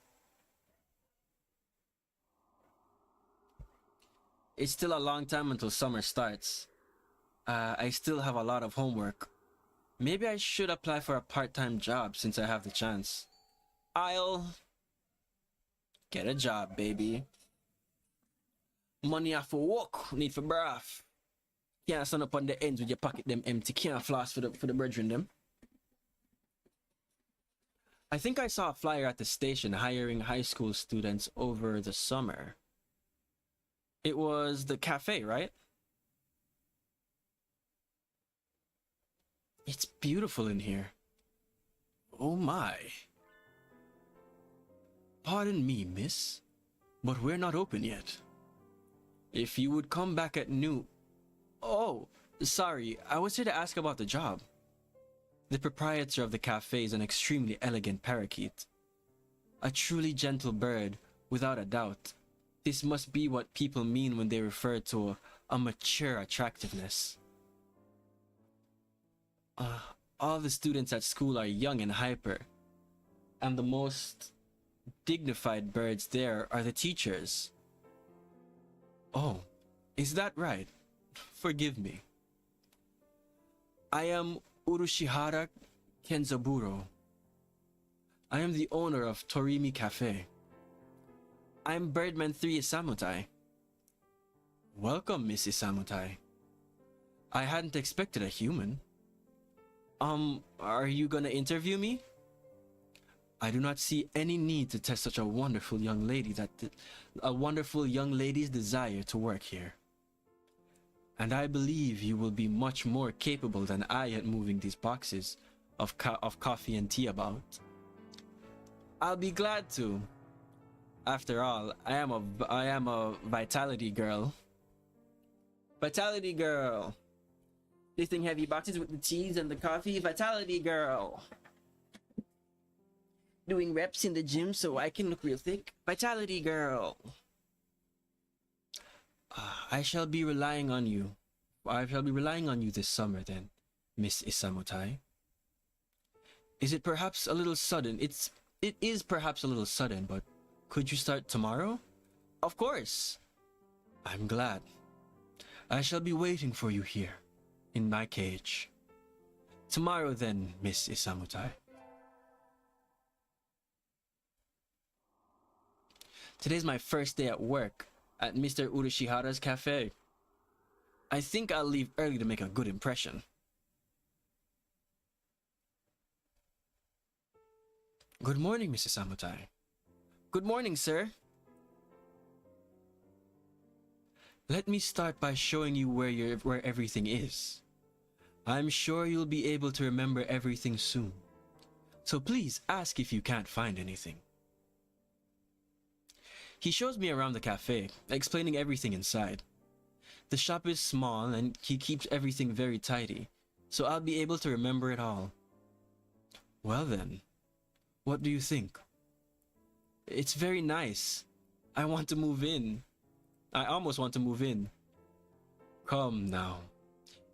It's still a long time until summer starts. I still have a lot of homework. Maybe I should apply for a part-time job since I have the chance. I'll get a job, baby. Money off for work, need for breath. Can't stand up on the ends with your pocket them empty. Can't floss for the brethren them. I think I saw a flyer at the station hiring high school students over the summer. It was the cafe, right? It's beautiful in here. Oh my. Pardon me, miss, but we're not open yet. If you would come back at noon... Oh, sorry, I was here to ask about the job. The proprietor of the cafe is an extremely elegant parakeet. A truly gentle bird, without a doubt. This must be what people mean when they refer to a mature attractiveness. All the students at school are young and hyper, and the most dignified birds there are the teachers. Oh, is that right? Forgive me. I am Urushihara Kenzaburo. I am the owner of Torimi Cafe. I'm Birdman 3 Isamutai. Welcome, Miss Isamutai. I hadn't expected a human. Are you gonna interview me? I do not see any need to test such a wonderful young lady's desire to work here. And I believe you will be much more capable than I at moving these boxes of coffee and tea about. I'll be glad to. After all, I am a vitality girl. Vitality girl. Lifting heavy boxes with the teas and the coffee. Vitality girl. Doing reps in the gym so I can look real thick. Vitality girl. I shall be relying on you. I shall be relying on you this summer then, Miss Isamutai. Is it perhaps a little sudden? It is perhaps a little sudden, but could you start tomorrow? Of course. I'm glad. I shall be waiting for you here, in my cage. Tomorrow then, Miss Isamutai. Today's my first day at work at Mr. Urushihara's cafe. I think I'll leave early to make a good impression. Good morning, Mrs. Isamutai. Good morning, sir. Let me start by showing you where everything is. I'm sure you'll be able to remember everything soon. So please ask if you can't find anything. He shows me around the cafe, explaining everything inside. The shop is small and he keeps everything very tidy, so I'll be able to remember it all. Well then, what do you think? It's very nice. I want to move in. I almost want to move in. Come now.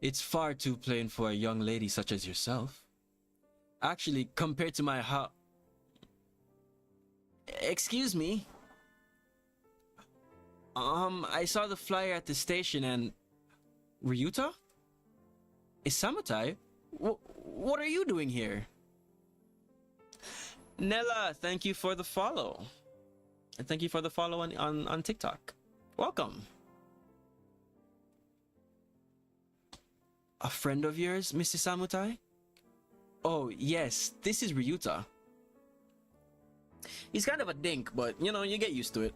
It's far too plain for a young lady such as yourself. Actually, compared to my house... Excuse me. I saw the flyer at the station and... Ryuta? Isamutai? What are you doing here? Nella, thank you for the follow. And thank you for the follow on TikTok. Welcome. A friend of yours, Mr. Isamutai? Oh, yes, this is Ryuta. He's kind of a dink, but, you know, you get used to it.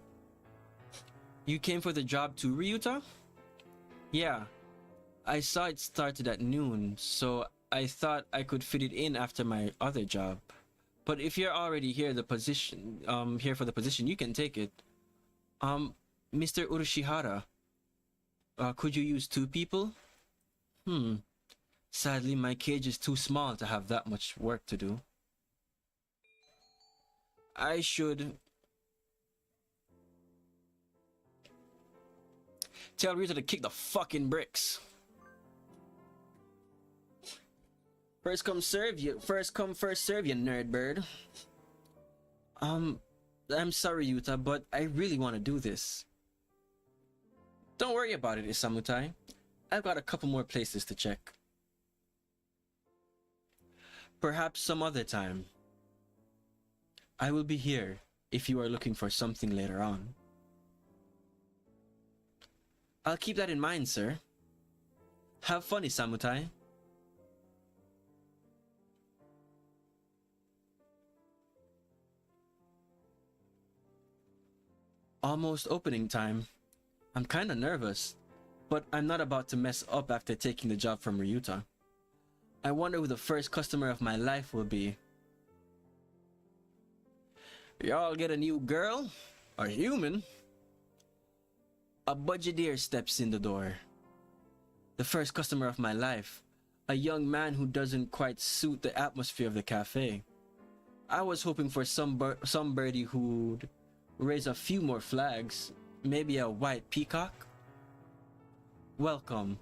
You came for the job too, Ryuta? Yeah. I saw it started at noon, so I thought I could fit it in after my other job. But if you're already here for the position, you can take it. Mr. Urushihara, could you use 2 people? Sadly, my cage is too small to have that much work to do. I should... Tell Rita to kick the fucking bricks. First come serve you. First come first serve you, nerd bird. I'm sorry, Yuta, but I really want to do this. Don't worry about it, Isamutai. I've got a couple more places to check. Perhaps some other time. I will be here if you are looking for something later on. I'll keep that in mind, sir. Have fun, Isamutai. Almost opening time. I'm kinda nervous, but I'm not about to mess up after taking the job from Ryuta. I wonder who the first customer of my life will be. Y'all get a new girl? Or human? A budgetier steps in the door. The first customer of my life. A young man who doesn't quite suit the atmosphere of the cafe. I was hoping for somebody who'd raise a few more flags. Maybe a white peacock? Welcome.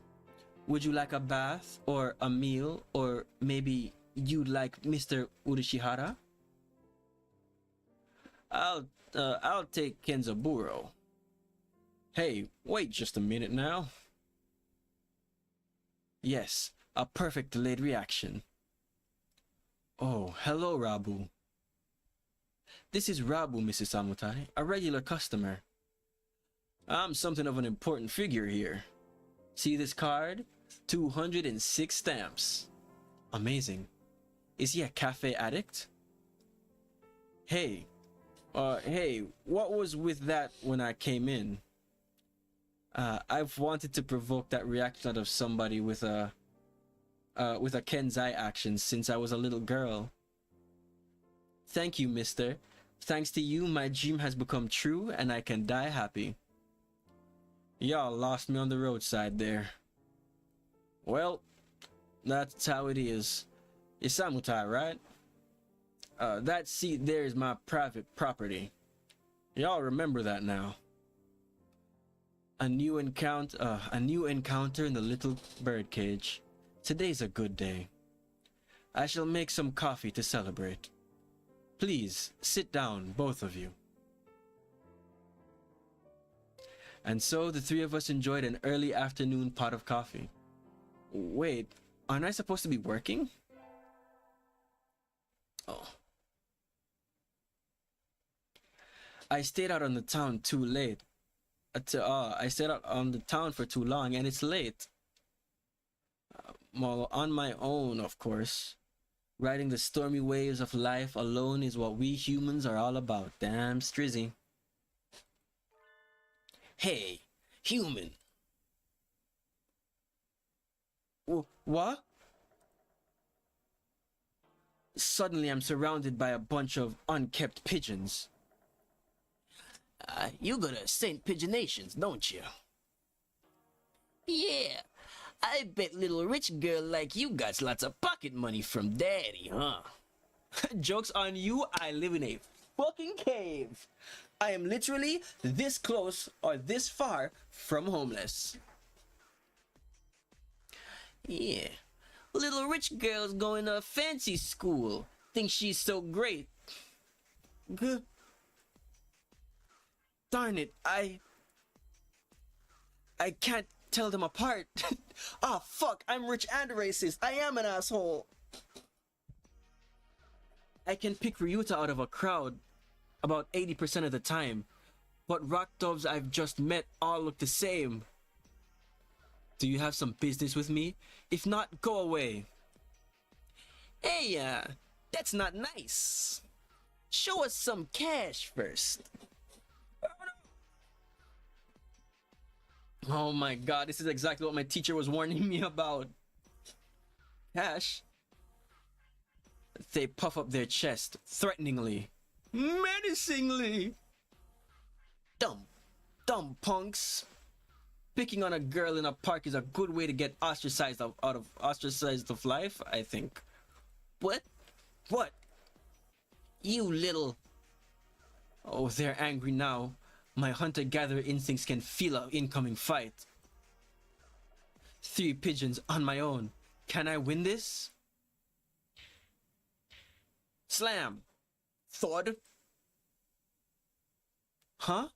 Would you like a bath or a meal, or maybe you'd like Mr. Urishihara? I'll take Kenzaburo. Hey, wait just a minute now. Yes, a perfect delayed reaction. Oh, hello, Rabu. This is Rabu, Mrs. Samutai, a regular customer. I'm something of an important figure here. See this card? 206 stamps. Amazing. Is he a cafe addict? Hey, what was with that when I came in? I've wanted to provoke that reaction out of somebody with a Kenzai action since I was a little girl. Thank you, mister. Thanks to you, my dream has become true and I can die happy. Y'all lost me on the roadside there. Well, that's how it is. It's Samutai, right? That seat there is my private property. Y'all remember that now. A new encounter in the little birdcage. Today's a good day. I shall make some coffee to celebrate. Please, sit down, both of you. And so the three of us enjoyed an early afternoon pot of coffee. Wait, aren't I supposed to be working? Oh. I stayed out on the town too late. I stayed out on the town for too long and it's late. Well, on my own, of course. Riding the stormy waves of life alone is what we humans are all about. Damn strizzy. Hey, human. What? Suddenly I'm surrounded by a bunch of unkept pigeons. You go to St. Pigeonations, don't you? Yeah, I bet little rich girl like you got lots of pocket money from daddy, huh? Joke's on you, I live in a fucking cave. I am literally this close or this far from homeless. Yeah, little rich girl's going to a fancy school. Thinks she's so great. Good. Darn it, I can't tell them apart. Ah, fuck, I'm rich and racist. I am an asshole. I can pick Ryuta out of a crowd about 80% of the time, but rock doves I've just met all look the same. Do you have some business with me? If not, go away. Hey, that's not nice. Show us some cash first. Oh my god, this is exactly what my teacher was warning me about. Cash? They puff up their chest, threateningly. Menacingly! Dumb punks. Picking on a girl in a park is a good way to get ostracized of life, I think. What? What? You little... Oh, they're angry now. My hunter-gatherer instincts can feel an incoming fight. 3 pigeons on my own. Can I win this? Slam. Thud. Huh?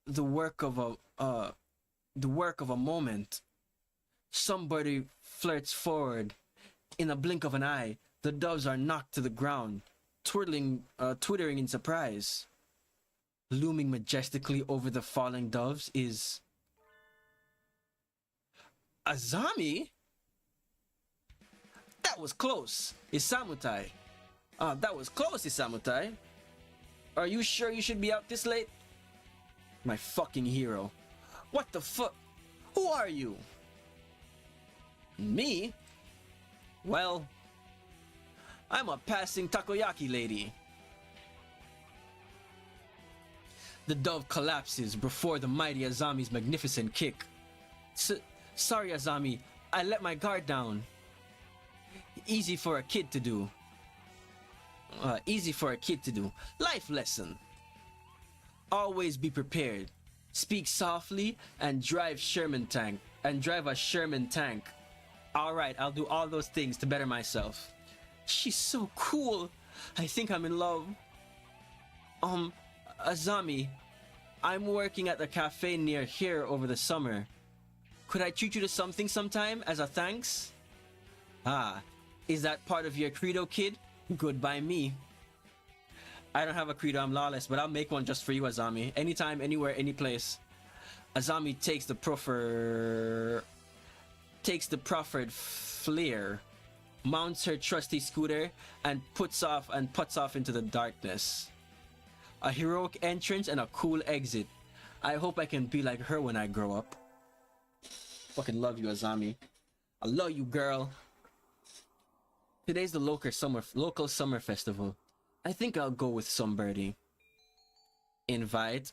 The work of a moment. Somebody flirts forward. In a blink of an eye, the doves are knocked to the ground, twittering in surprise. Looming majestically over the falling doves is Azami? That was close, Isamutai. That was close, Isamutai. Are you sure you should be out this late? My fucking hero. What the fuck? Who are you? Me? Well, I'm a passing takoyaki lady. The dove collapses before the mighty Azami's magnificent kick. Sorry, Azami, I let my guard down. Easy for a kid to do. Life lesson. Always be prepared. Speak softly and drive a Sherman tank. Alright, I'll do all those things to better myself. She's so cool. I think I'm in love. Azami, I'm working at the cafe near here over the summer. Could I treat you to something sometime as a thanks? Ah, is that part of your credo, kid? Good by me. I don't have a credo, I'm lawless, but I'll make one just for you, Azami. Anytime, anywhere, any place. Azami takes the proffered flare, mounts her trusty scooter, and puts off into the darkness. A heroic entrance and a cool exit. I hope I can be like her when I grow up. Fucking love you, Azami. I love you, girl. Today's the local summer festival. I think I'll go with Somebody. Invite.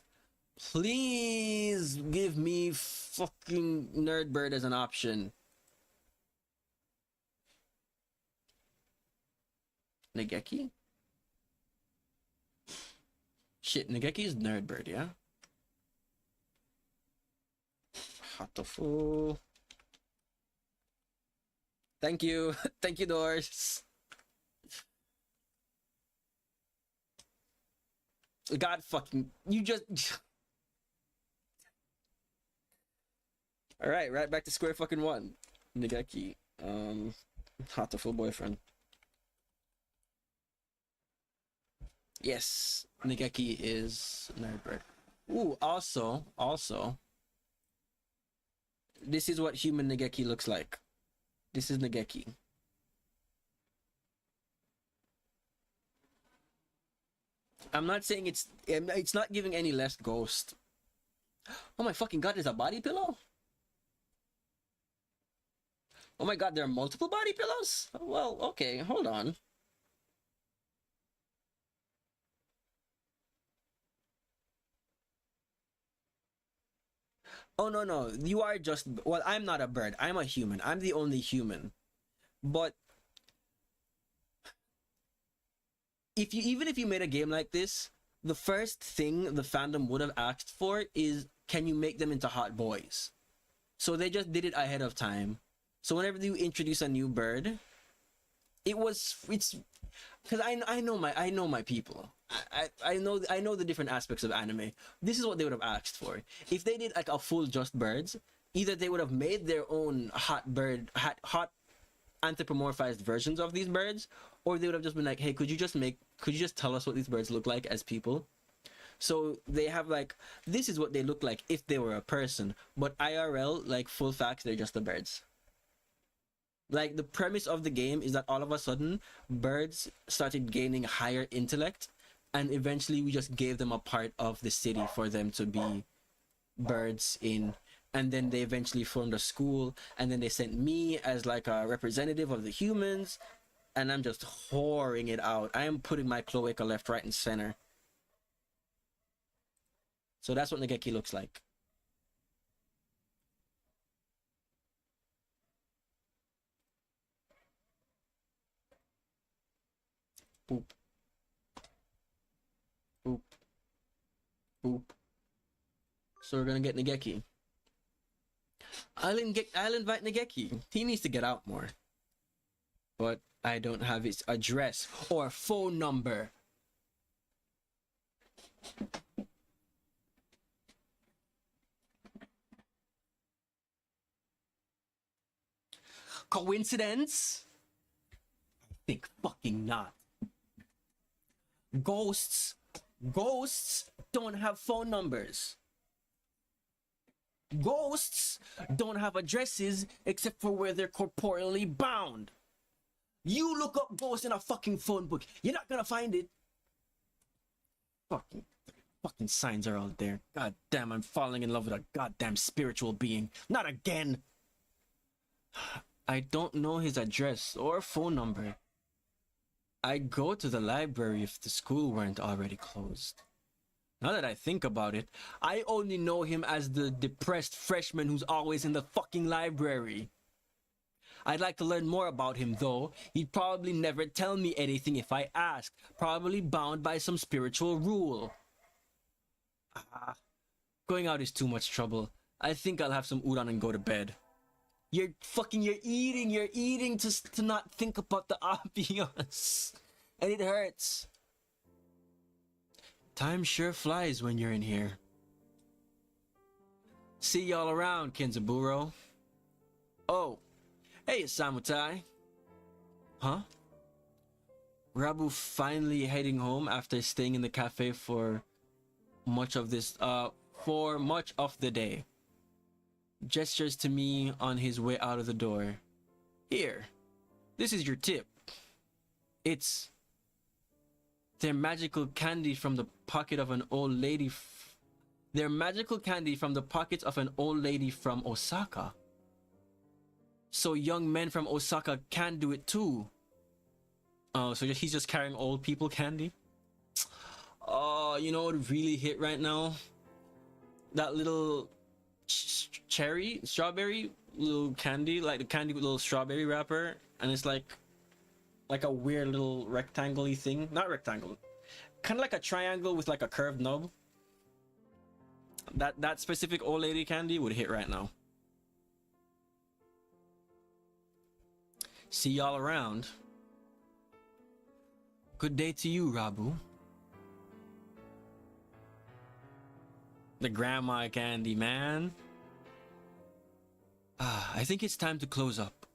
Please give me fucking Nerdbird as an option. Nageki? Shit, Nageki is Nerdbird, yeah? Hatofu. Thank you. Thank you, Doors. God fucking... You just... Alright, right back to square fucking one. Nageki. Hatofu boyfriend. Yes, Nageki is Nerdbird. Ooh, also, this is what human Nageki looks like. This is Nageki. I'm not saying it's not giving any less ghost. Oh my fucking god, there's a body pillow? Oh my god, there are multiple body pillows? Well, okay, hold on. Oh no, you are just... Well, I'm not a bird. I'm a human. I'm the only human. But... Even if you made a game like this, the first thing the fandom would have asked for is, can you make them into hot boys? So they just did it ahead of time. So whenever you introduce a new bird, it's because I know my people. I know the different aspects of anime. This is what they would have asked for. If they did like a full just birds, either they would have made their own hot anthropomorphized versions of these birds, or they would have just been like, hey, could you just tell us what these birds look like as people? So they have like, this is what they look like if they were a person, but IRL, like full facts, they're just the birds. Like the premise of the game is that all of a sudden birds started gaining higher intellect, and eventually we just gave them a part of the city for them to be birds in. And then they eventually formed a school, and then they sent me as like a representative of the humans, and I'm just whoring it out. I am putting my cloaca left, right, and center. So that's what Nageki looks like. Boop. Boop. Boop. So we're gonna get Nageki. I'll invite Nageki. He needs to get out more. But I don't have his address or phone number. Coincidence? I think fucking not. Ghosts don't have phone numbers. Ghosts don't have addresses except for where they're corporeally bound. You look up ghosts in a fucking phone book, you're not gonna find it. Fucking signs are out there. God damn, I'm falling in love with a goddamn spiritual being. Not again. I don't know his address or phone number. I'd go to the library if the school weren't already closed. Now that I think about it, I only know him as the depressed freshman who's always in the fucking library. I'd like to learn more about him though. He'd probably never tell me anything if I asked, probably bound by some spiritual rule. Going out is too much trouble. I think I'll have some udon and go to bed. You're eating to not think about the ambiance. And it hurts. Time sure flies when you're in here. See y'all around, Kenzaburo. Oh, hey, Samutai. Huh? Rabu finally heading home after staying in the cafe for much of the day. Gestures to me on his way out of the door. Here, this is your tip. It's their magical candy from the pocket of an old lady. Their magical candy from the pockets of an old lady from Osaka. So young men from Osaka can do it too. Oh, so he's just carrying old people candy? Oh, you know what would really hit right now? That little strawberry little candy, like the candy with little strawberry wrapper, and it's like a weird little rectangle-y thing. Not rectangle, kind of like a triangle with like a curved knob. That specific old lady candy would hit right now. See y'all around. Good day to you, Rabu. The grandma candy, man. I think it's time to close up.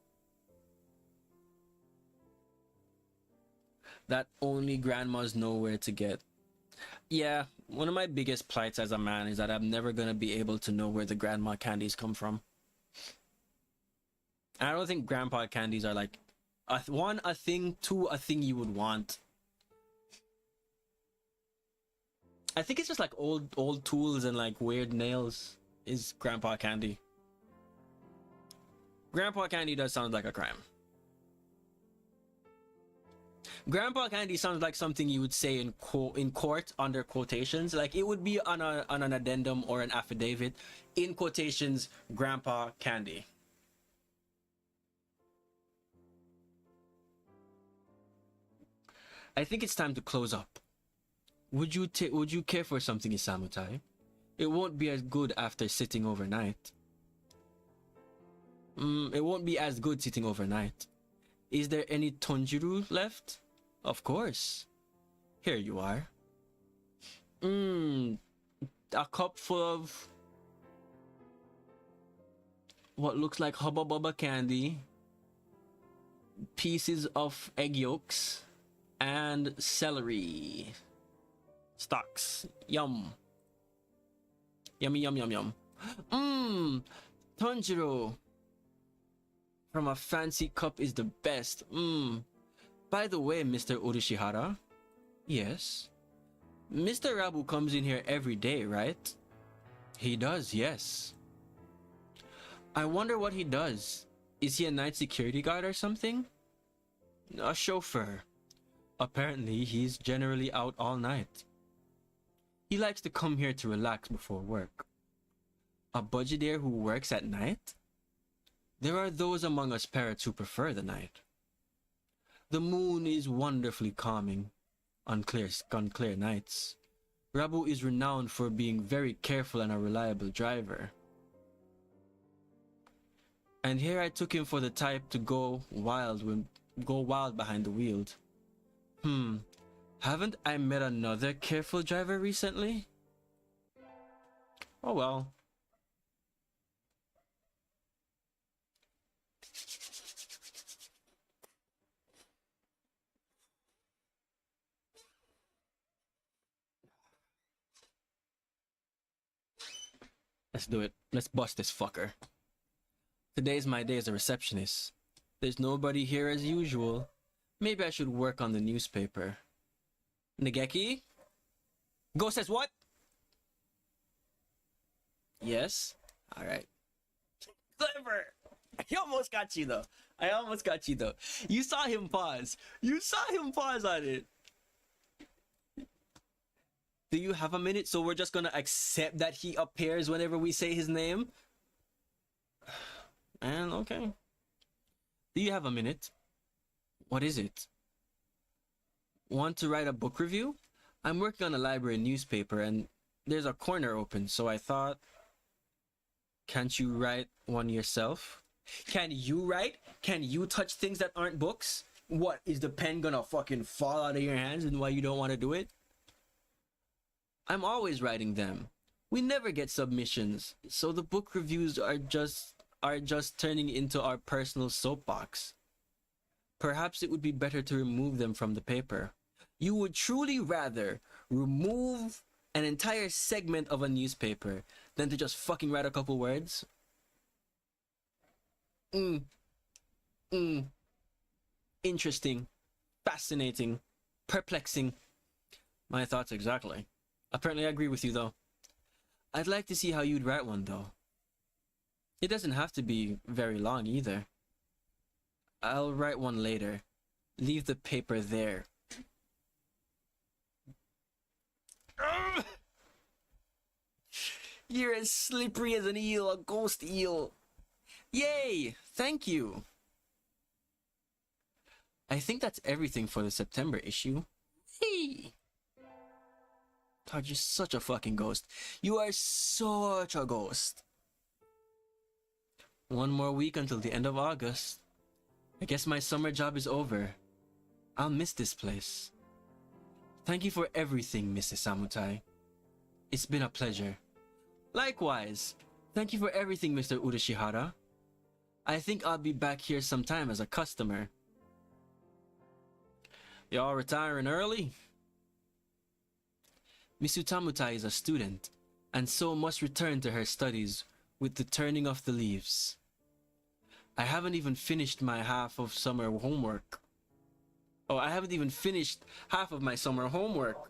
That only grandmas know where to get. Yeah, one of my biggest plights as a man is that I'm never gonna be able to know where the grandma candies come from. And I don't think grandpa candies are like a thing, two, a thing you would want. I think it's just like old tools and like weird nails is grandpa candy. Grandpa candy does sound like a crime. Grandpa candy sounds like something you would say in court under quotations. Like it would be on an addendum or an affidavit. In quotations, grandpa candy. I think it's time to close up. Would you care for something, Isamutai? It won't be as good after sitting overnight. It won't be as good sitting overnight. Is there any tonjiru left? Of course. Here you are. A cup full of what looks like Hubba Bubba candy, pieces of egg yolks, and celery stalks. Yum. Yummy, yum, yum, yum. Tonjiro from a fancy cup is the best. By the way, Mr. Urishihara. Yes. Mr. Rabu comes in here every day, right? He does, yes. I wonder what he does. Is he a night security guard or something? A chauffeur. Apparently, he's generally out all night. He likes to come here to relax before work. A budgetier who works at night? There are those among us parrots who prefer the night. The moon is wonderfully calming on clear nights. Rabu is renowned for being very careful and a reliable driver. And here I took him for the type to go wild go wild behind the wheel. Haven't I met another careful driver recently? Oh well. Let's do it. Let's bust this fucker. Today's my day as a receptionist. There's nobody here as usual. Maybe I should work on the newspaper. Nageki? Go says what? Yes? Alright. Clever! I almost got you though. You saw him pause. On it. Do you have a minute? So we're just gonna accept that he appears whenever we say his name? And okay. Do you have a minute? What is it? Want to write a book review? I'm working on a library newspaper and there's a corner open, so I thought, can't you write one yourself? Can you write? Can you touch things that aren't books? What, is the pen gonna fucking fall out of your hands and why you don't want to do it? I'm always writing them. We never get submissions, so the book reviews are just turning into our personal soapbox. Perhaps it would be better to remove them from the paper. You would truly rather remove an entire segment of a newspaper than to just fucking write a couple words? Interesting. Fascinating. Perplexing. My thoughts exactly. Apparently I agree with you though. I'd like to see how you'd write one though. It doesn't have to be very long either. I'll write one later. Leave the paper there. You're as slippery as an eel, a ghost eel. Yay! Thank you. I think that's everything for the September issue. Hey! Todd, you're such a fucking ghost. You are such a ghost. One more week until the end of August. I guess my summer job is over. I'll miss this place. Thank you for everything, Mrs. Samutai. It's been a pleasure. Likewise. Thank you for everything, Mr. Udashihara. I think I'll be back here sometime as a customer. Y'all retiring early? Miss Utamutai is a student, and so must return to her studies with the turning of the leaves. I haven't even finished my half of summer homework. Oh, I haven't even finished half of my summer homework.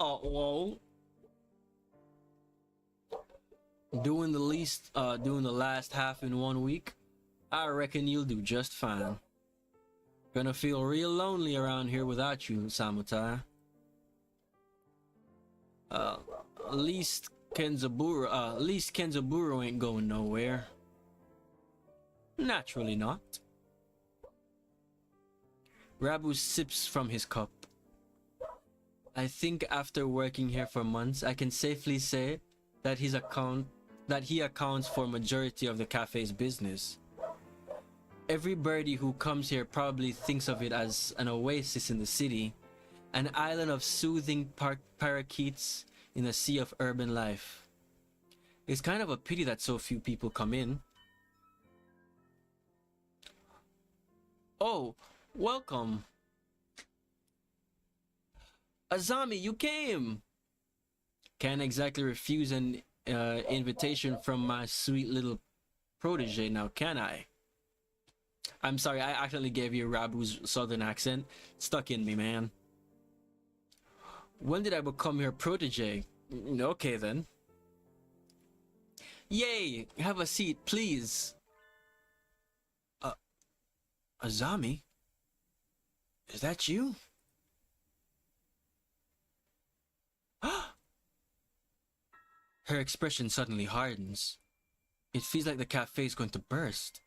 Oh, whoa. Doing the last half in 1 week. I reckon you'll do just fine. Gonna feel real lonely around here without you, Samutai. At least Kenzaburo ain't going nowhere. Naturally not. Rabu sips from his cup. I think after working here for months, I can safely say that he accounts for majority of the cafe's business. Every birdie who comes here probably thinks of it as an oasis in the city, an island of soothing parakeets in a sea of urban life. It's kind of a pity that so few people come in. Oh, welcome. Azami, you came! Can't exactly refuse an invitation from my sweet little protege now, can I? I'm sorry, I actually gave you Rabu's southern accent. Stuck in me, man. When did I become your protege? Okay then. Yay! Have a seat, please. Azami? Is that you? Her expression suddenly hardens. It feels like the cafe is going to burst.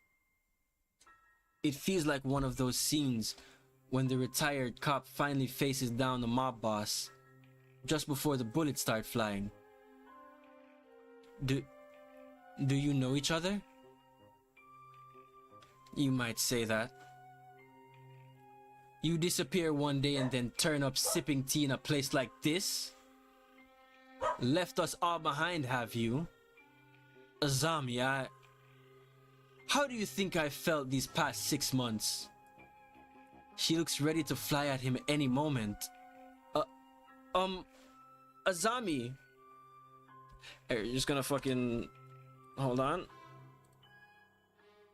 It feels like one of those scenes when the retired cop finally faces down the mob boss just before the bullets start flying. Do you know each other? You might say that. You disappear one day and then turn up sipping tea in a place like this? Left us all behind, have you? Azami, how do you think I felt these past 6 months? She looks ready to fly at him any moment. Azami. Hey, you're just gonna fucking... Hold on.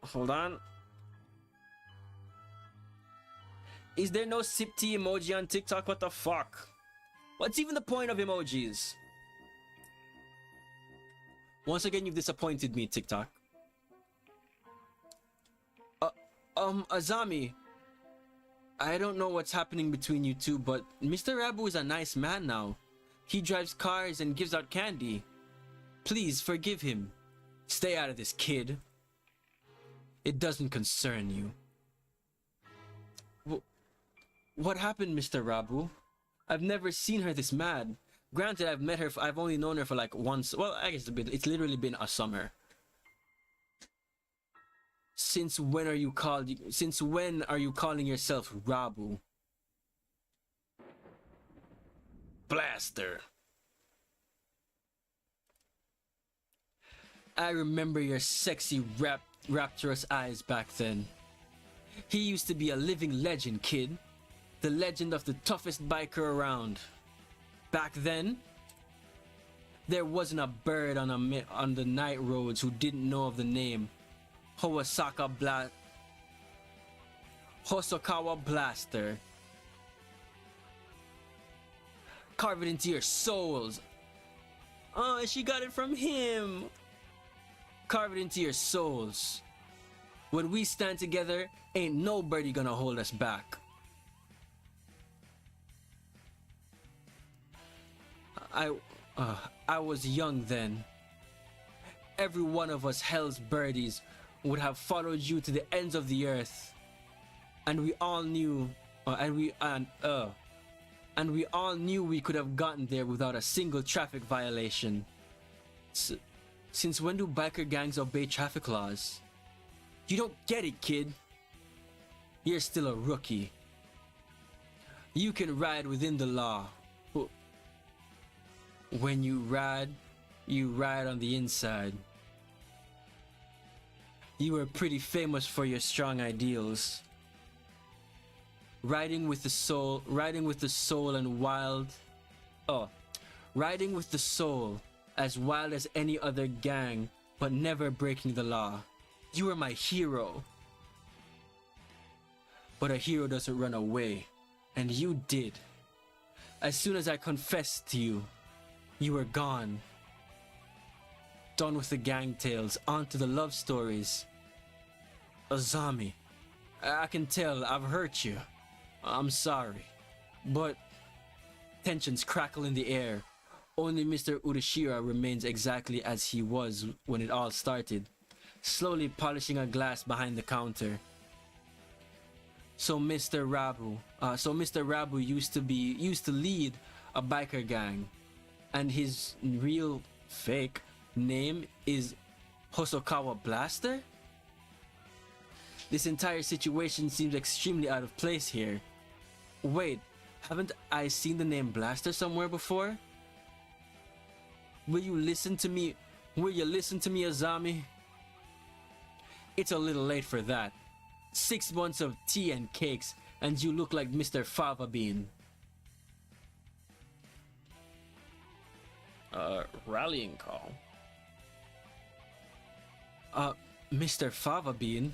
Hold on. Is there no sip tea emoji on TikTok? What the fuck? What's even the point of emojis? Once again, you've disappointed me, TikTok. Azami. I don't know what's happening between you two, but Mr. Rabu is a nice man now. He drives cars and gives out candy. Please forgive him. Stay out of this, kid. It doesn't concern you. What happened, Mr. Rabu? I've never seen her this mad. Granted, I've met her, I've only known her for like once. Well, I guess it's literally been a summer. Since when are you calling yourself Rabu? Blaster. I remember your sexy rapturous eyes back then. He used to be a living legend, kid. The legend of the toughest biker around. Back then, there wasn't a bird on the night roads who didn't know of the name Hosokawa Blaster. Carve it into your souls. Oh, she got it from him. Carve it into your souls. When we stand together, ain't nobody gonna hold us back. I was young then. Every one of us Hell's birdies would have followed you to the ends of the earth, and we all knew, we all knew we could have gotten there without a single traffic violation. Since when do biker gangs obey traffic laws? You don't get it, kid. You're still a rookie. You can ride within the law. When you ride on the inside. You were pretty famous for your strong ideals. Riding with the soul and wild. Riding with the soul as wild as any other gang, but never breaking the law. You were my hero. But a hero doesn't run away, and you did. As soon as I confessed to you, you were gone. Done with the gang tales, on to the love stories. Azami, I can tell I've hurt you. I'm sorry. But tensions crackle in the air. Only Mr. Udashira remains exactly as he was when it all started, slowly polishing a glass behind the counter. So Mr. Rabu used to lead a biker gang, and his real fake name is Hosokawa Blaster? This entire situation seems extremely out of place here. Wait, haven't I seen the name Blaster somewhere before? Will you listen to me, Azami? It's a little late for that. 6 months of tea and cakes, and you look like Mr. Fava Bean. Rallying call. Mr. Fava Bean?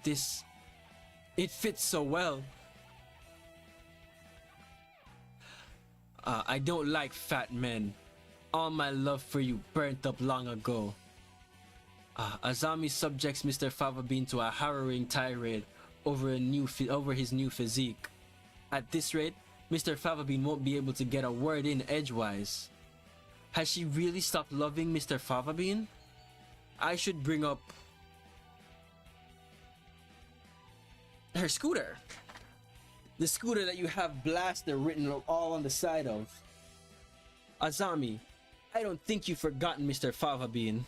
It fits so well. I don't like fat men. All my love for you burnt up long ago. Azami subjects Mr. Fava Bean to a harrowing tirade over his new physique. At this rate, Mr. Fava Bean won't be able to get a word in edgewise. Has she really stopped loving Mr. Fava Bean? I should bring up her scooter. The scooter that you have Blaster written all on the side of. Azami, I don't think you've forgotten Mr. Fava Bean.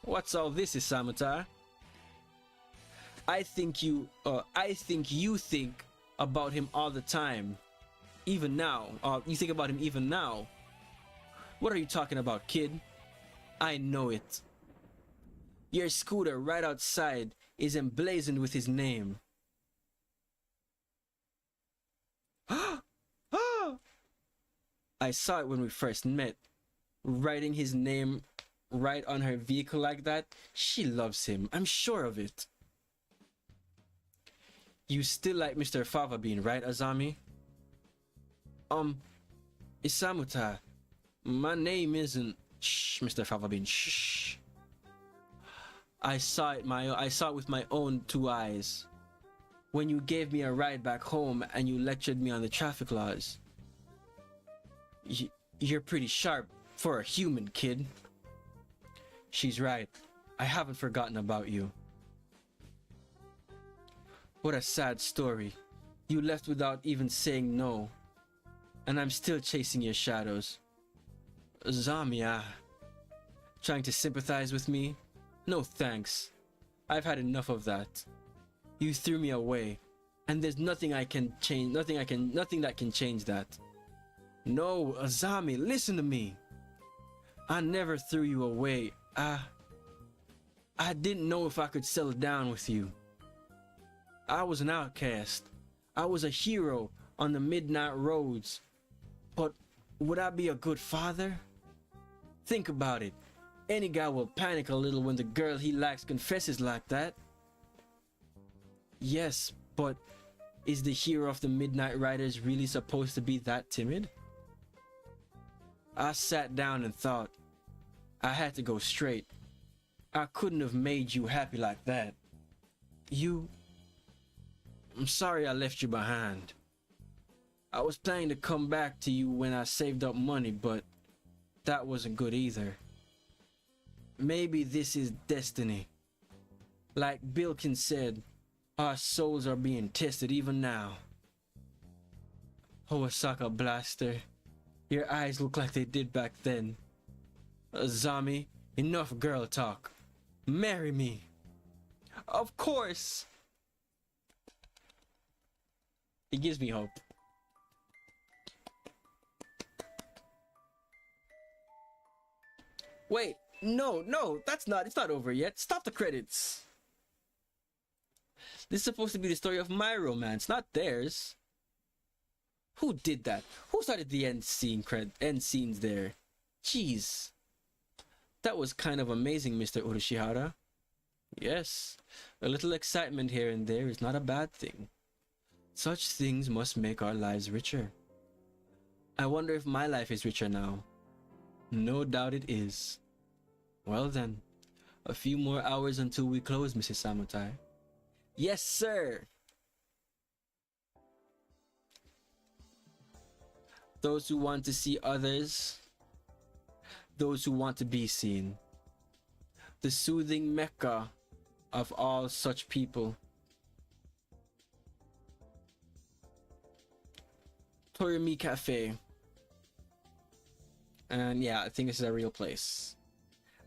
What's all this, Isamuta? I think you think about him all the time. Even now. You think about him even now. What are you talking about, kid? I know it. Your scooter right outside is emblazoned with his name. I saw it when we first met. Writing his name right on her vehicle like that. She loves him. I'm sure of it. You still like Mr. Favabean, right, Azami? Isamuta. My name isn't... Shh, Mr. Favabean, shh. I saw it with my own two eyes. When you gave me a ride back home and you lectured me on the traffic laws. You're pretty sharp for a human, kid. She's right. I haven't forgotten about you. What a sad story. You left without even saying no. And I'm still chasing your shadows. Zamia. Trying to sympathize with me? No thanks. I've had enough of that. You threw me away. And there's nothing I can change, nothing that can change that. No, Azami, listen to me. I never threw you away. I didn't know if I could settle down with you. I was an outcast. I was a hero on the midnight roads. But would I be a good father? Think about it. Any guy will panic a little when the girl he likes confesses like that. Yes, but is the hero of the Midnight Riders really supposed to be that timid? I sat down and thought. I had to go straight. I couldn't have made you happy like that. I'm sorry I left you behind. I was planning to come back to you when I saved up money, but that wasn't good either. Maybe this is destiny. Like Bilkin said, our souls are being tested even now. Oh, Osaka Blaster, your eyes look like they did back then. Azami, enough girl talk. Marry me. Of course. It gives me hope. Wait, no, it's not over yet. Stop the credits. This is supposed to be the story of my romance, not theirs. Who did that? Who started the end scenes there? Jeez. That was kind of amazing, Mr. Urashihara. Yes, a little excitement here and there is not a bad thing. Such things must make our lives richer. I wonder if my life is richer now. No doubt it is. Well then, a few more hours until we close, Mrs. Samutai. Yes, sir! Those who want to see others, those who want to be seen. The soothing mecca of all such people. Torimi Cafe. And yeah, I think this is a real place.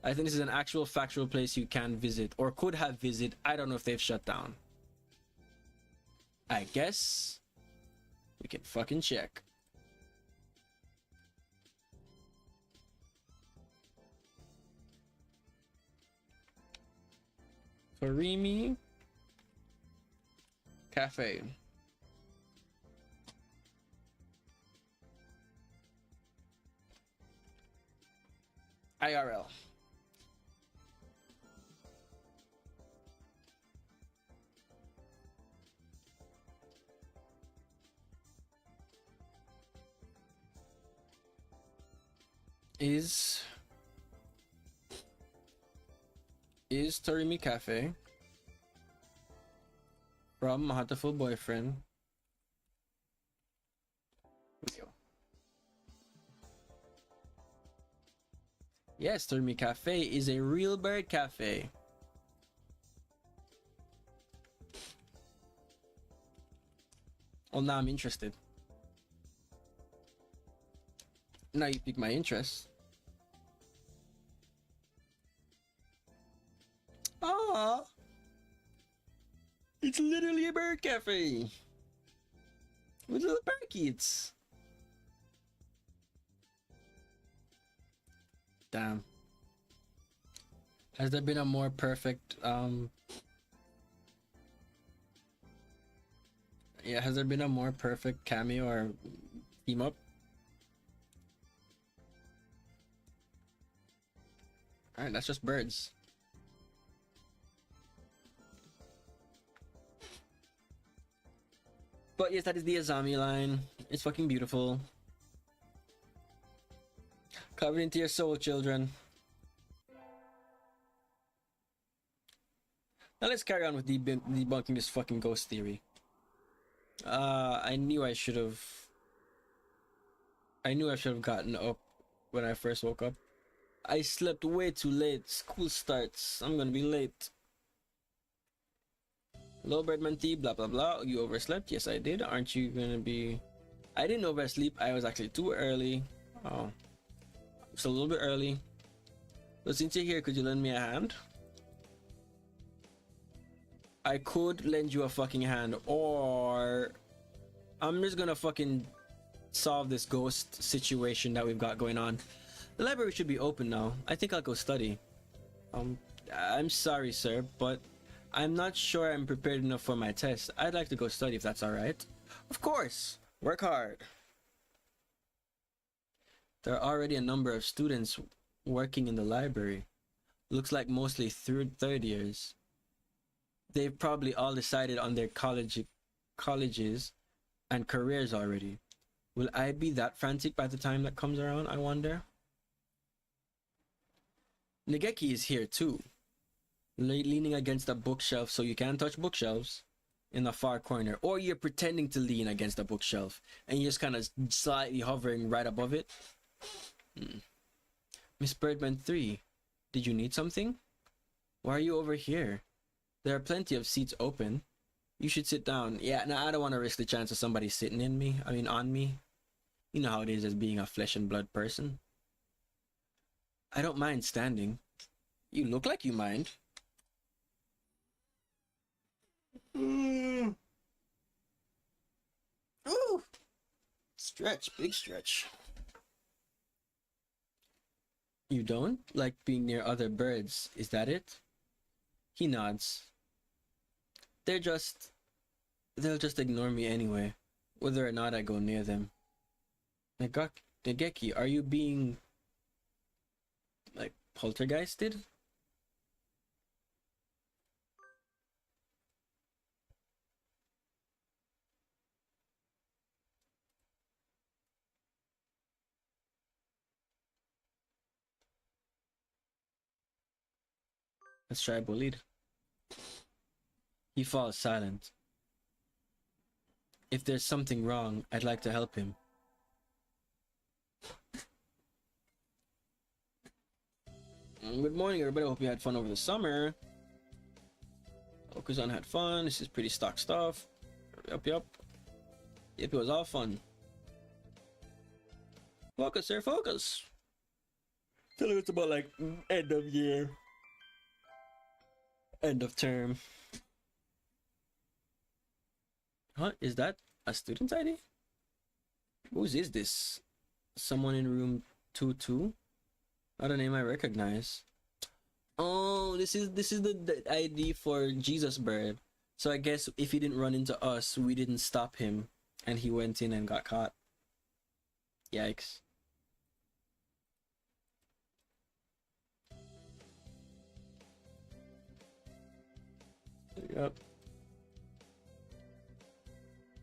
I think this is an actual factual place you can visit or could have visited. I don't know if they've shut down. I guess we can fucking check. Torimi Cafe. IRL. Is Torimi Cafe from Hatoful Boyfriend. Video. Yes, Torimi Cafe is a real bird cafe. Oh, now I'm interested. Now you pique my interest. Ah. It's literally a bird cafe with little parakeets. Damn. Has there been a more perfect yeah, has there been a more perfect cameo or team up? Alright, that's just birds. But yes, that is the Azami line. It's fucking beautiful. Covered into your soul, children. Now let's carry on with debunking this fucking ghost theory. I knew I should have gotten up when I first woke up. I slept way too late. School starts. I'm gonna be late. Low Birdman T, blah blah blah. You overslept? Yes, I did. Aren't you gonna be? I didn't oversleep. I was actually too early. Oh, it's a little bit early. But since you're here, could you lend me a hand? I could lend you a fucking hand, or I'm just gonna fucking solve this ghost situation that we've got going on. The library should be open now. I think I'll go study. I'm sorry, sir, but I'm not sure I'm prepared enough for my test. I'd like to go study if that's alright. Of course! Work hard. There are already a number of students working in the library. Looks like mostly third years. They've probably all decided on their colleges and careers already. Will I be that frantic by the time that comes around, I wonder? Nageki is here too, leaning against a bookshelf so you can't touch bookshelves in the far corner, or you're pretending to lean against a bookshelf and you're just kind of slightly hovering right above it. Miss Birdman 3, did you need something? Why are you over here? There are plenty of seats open. You should sit down. Yeah, no, I don't want to risk the chance of somebody sitting on me. You know how it is as being a flesh and blood person. I don't mind standing. You look like you mind. Ooh. Stretch, big stretch. You don't like being near other birds, is that it? He nods. They'll just ignore me anyway, whether or not I go near them. Nageki, are you being like poltergeisted? Let's try bullied. He falls silent. If there's something wrong, I'd like to help him. Good morning, everybody. I hope you had fun over the summer. Okuzan had fun. This is pretty stock stuff. Yup. Yep, it was all fun. Focus, sir, focus. Tell you it's about like end of year. End of term. Huh? Is that a student ID? Whose is this? Someone in room 22? Not a name I recognize. Oh, this is the ID for Jesus Bird. So I guess if he didn't run into us, we didn't stop him, and he went in and got caught. Yikes. Yep.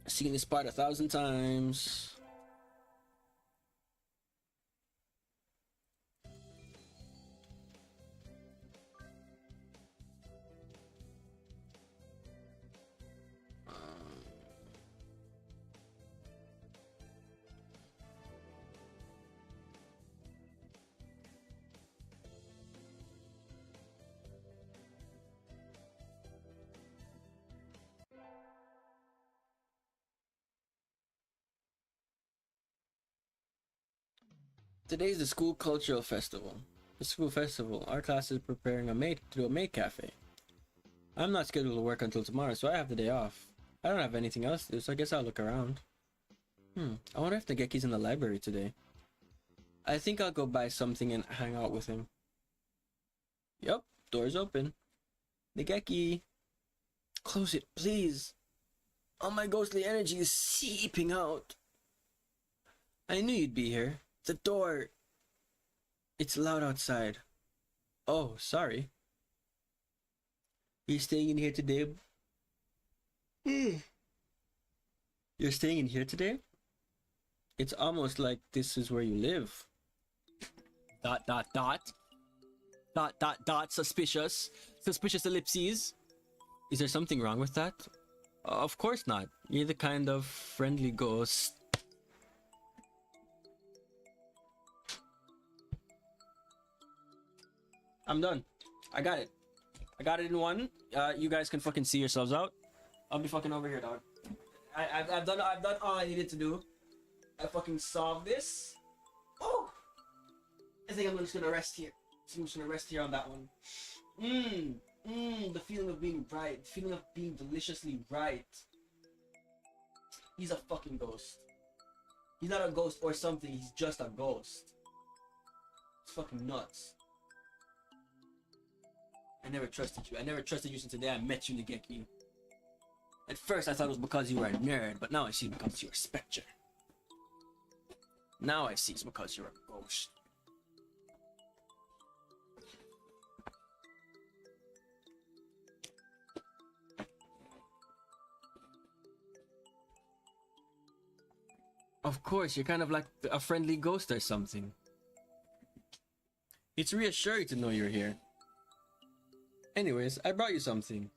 Seen this part 1,000 times. Today's the school cultural festival. The school festival. Our class is preparing to do a maid cafe. I'm not scheduled to work until tomorrow, so I have the day off. I don't have anything else to do, so I guess I'll look around. I wonder if Nageki's in the library today. I think I'll go buy something and hang out with him. Yep, door's open. Nageki! Close it, please! All my ghostly energy is seeping out. I knew you'd be here. The door... It's loud outside. Oh, sorry. You're staying in here today? You're staying in here today? It's almost like this is where you live. ... Suspicious. Suspicious ellipses. Is there something wrong with that? Of course not. You're the kind of friendly ghost. I'm done. I got it. I got it in one. You guys can fucking see yourselves out. I'll be fucking over here, dog. I've done all I needed to do. I fucking solved this. Oh! I think I'm just gonna rest here. I'm just gonna rest here on that one. The feeling of being right. The feeling of being deliciously right. He's a fucking ghost. He's not a ghost or something, he's just a ghost. It's fucking nuts. I never trusted you. I never trusted you since the day I met you, Nageki. At first I thought it was because you were a nerd, but now I see it's because you're a spectre. Now I see it's because you're a ghost. Of course, you're kind of like a friendly ghost or something. It's reassuring to know you're here. Anyways, I brought you something.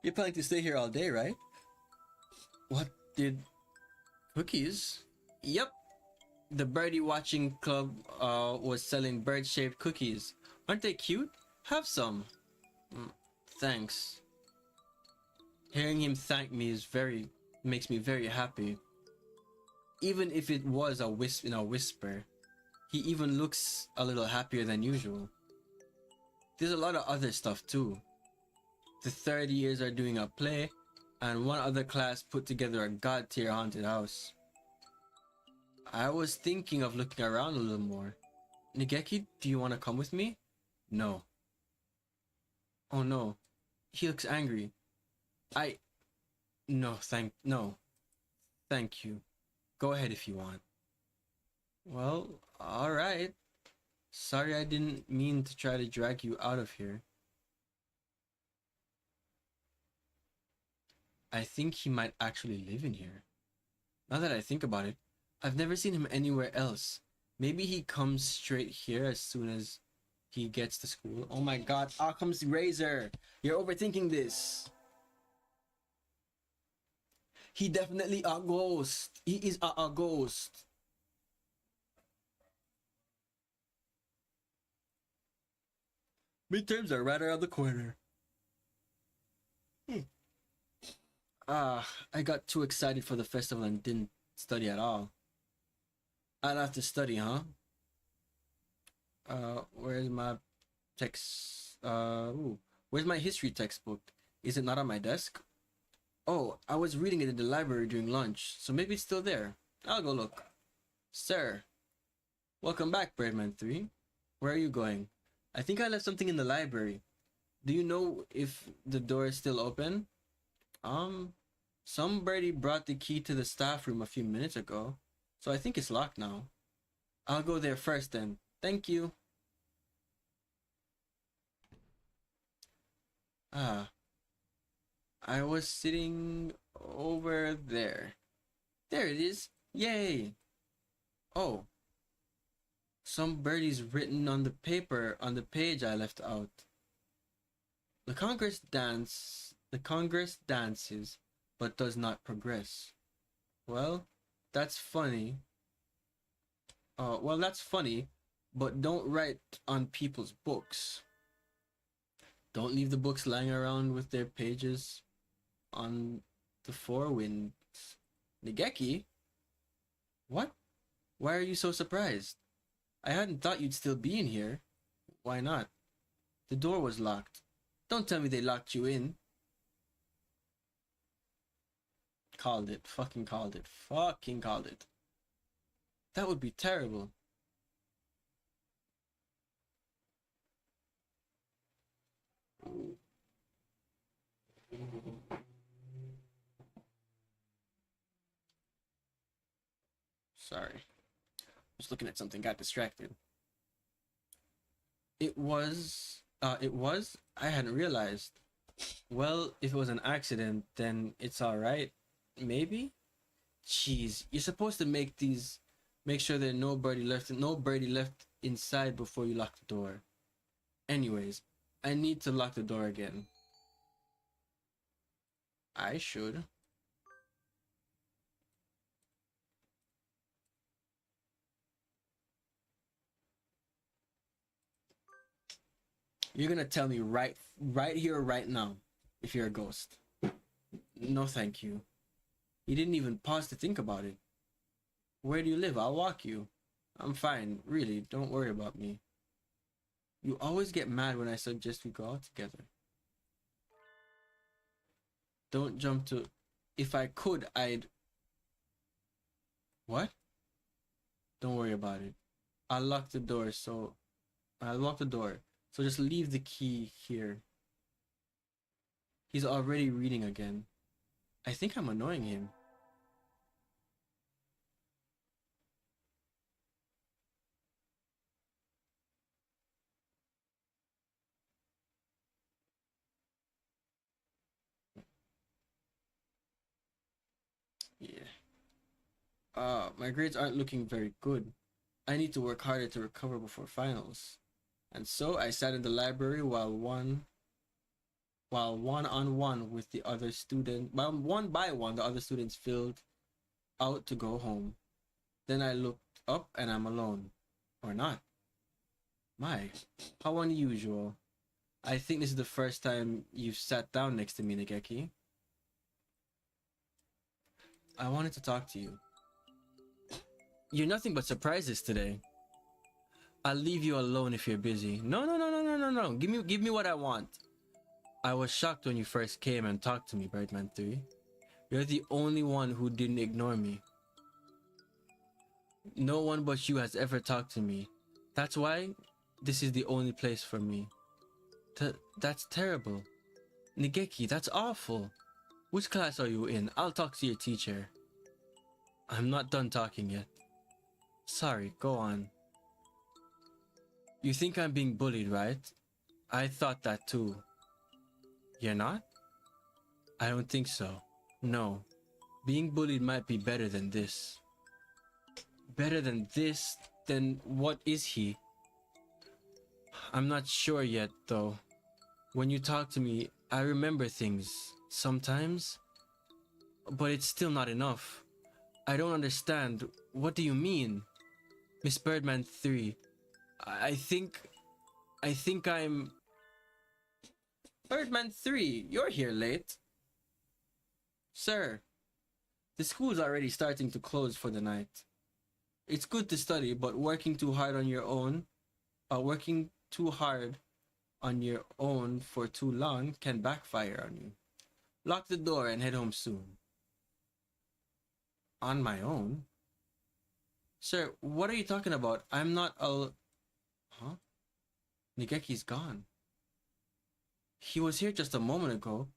You're planning to stay here all day, right? What did... Cookies? Yep. The birdie watching club was selling bird-shaped cookies. Aren't they cute? Have some. Thanks. Hearing him thank me makes me very happy. Even if it was a whisper, he even looks a little happier than usual. There's a lot of other stuff too. The third years are doing a play, and one other class put together a god-tier haunted house. I was thinking of looking around a little more. Nageki, do you want to come with me? No. Oh no. He looks angry. No. Thank you. Go ahead if you want. Well, alright. Sorry I didn't mean to try to drag you out of here. I think he might actually live in here. Now that I think about it, I've never seen him anywhere else. Maybe he comes straight here as soon as he gets to school. Oh my god, Occam's razor! You're overthinking this! He definitely a ghost! He is a ghost! Midterms are right around the corner. I got too excited for the festival and didn't study at all. I'll have to study, huh? Where's my text? Where's my history textbook? Is it not on my desk? Oh, I was reading it in the library during lunch, so maybe it's still there. I'll go look. Sir. Welcome back, Birdman 3. Where are you going? I think I left something in the library. Do you know if the door is still open? Somebody brought the key to the staff room a few minutes ago, so I think it's locked now. I'll go there first then. Thank you. I was sitting over there. There it is. Yay! Oh. Some birdie's written on the paper on the page I left out. The Congress dances, but does not progress. Well, that's funny. That's funny, but don't write on people's books. Don't leave the books lying around with their pages on the four winds. Nageki? What? Why are you so surprised? I hadn't thought you'd still be in here. Why not? The door was locked. Don't tell me they locked you in. Called it. Fucking called it. Fucking called it. That would be terrible. Sorry. Just looking at something, got distracted. It was, I hadn't realized. Well, if it was an accident, then it's alright. Maybe? Jeez, you're supposed to make sure that no birdie left inside before you lock the door. Anyways, I need to lock the door again. I should. You're gonna tell me right here, right now, if you're a ghost. No, thank you. You didn't even pause to think about it. Where do you live? I'll walk you. I'm fine, really. Don't worry about me. You always get mad when I suggest we go out together. Don't jump to... If I could, I'd... What? Don't worry about it. I'll lock the door, so just leave the key here. He's already reading again. I think I'm annoying him. Yeah. My grades aren't looking very good. I need to work harder to recover before finals. And so I sat in the library while one on one with the other student, while one by one the other students filled out to go home. Then I looked up and I'm alone. Or not. My, how unusual. I think this is the first time you've sat down next to me, Nageki. I wanted to talk to you. You're nothing but surprises today. I'll leave you alone if you're busy. No. Give me what I want. I was shocked when you first came and talked to me, Birdman 3. You're the only one who didn't ignore me. No one but you has ever talked to me. That's why this is the only place for me. That's terrible. Nageki, that's awful. Which class are you in? I'll talk to your teacher. I'm not done talking yet. Sorry, go on. You think I'm being bullied, right? I thought that too. You're not? I don't think so. No. Being bullied might be better than this. Better than this? Then what is he? I'm not sure yet, though. When you talk to me, I remember things. Sometimes. But it's still not enough. I don't understand. What do you mean? Miss Birdman 3. I think I'm... Birdman 3, you're here late. Sir, the school's already starting to close for the night. It's good to study, but working too hard on your own for too long can backfire on you. Lock the door and head home soon. On my own? Sir, what are you talking about? I'm not a... Huh? Nageki's gone. He was here just a moment ago.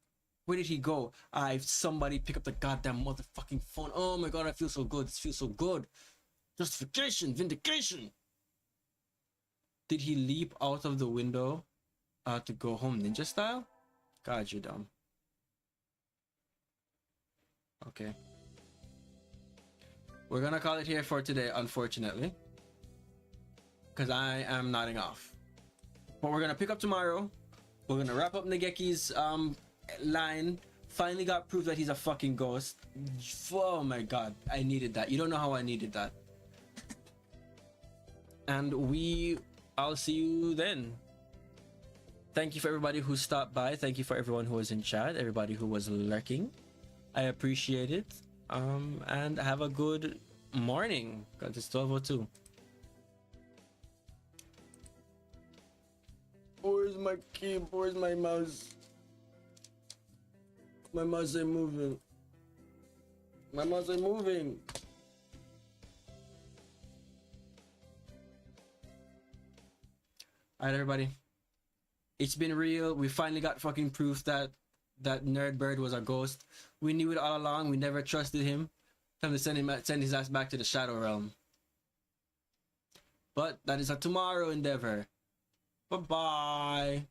Where did he go? Somebody pick up the goddamn motherfucking phone. Oh my god, I feel so good. This feels so good. Justification, vindication. Did he leap out of the window to go home ninja style? God, you're dumb. Okay. We're gonna call it here for today, unfortunately. Because I am nodding off. But we're gonna pick up tomorrow. We're gonna wrap up Nageki's line. Finally got proof that he's a fucking ghost. Oh my god, I needed that. You don't know how I needed that. And I'll see you then. Thank you for everybody who stopped by. Thank you for everyone who was in chat, everybody who was lurking. I appreciate it. And have a good morning, because it's 12:02. Where's my key? Where's my mouse? My mouse ain't moving. My mouse ain't moving. Alright, everybody. It's been real. We finally got fucking proof that Nerdbird was a ghost. We knew it all along. We never trusted him. Time to send his ass back to the Shadow Realm. But that is a tomorrow endeavor. Bye-bye.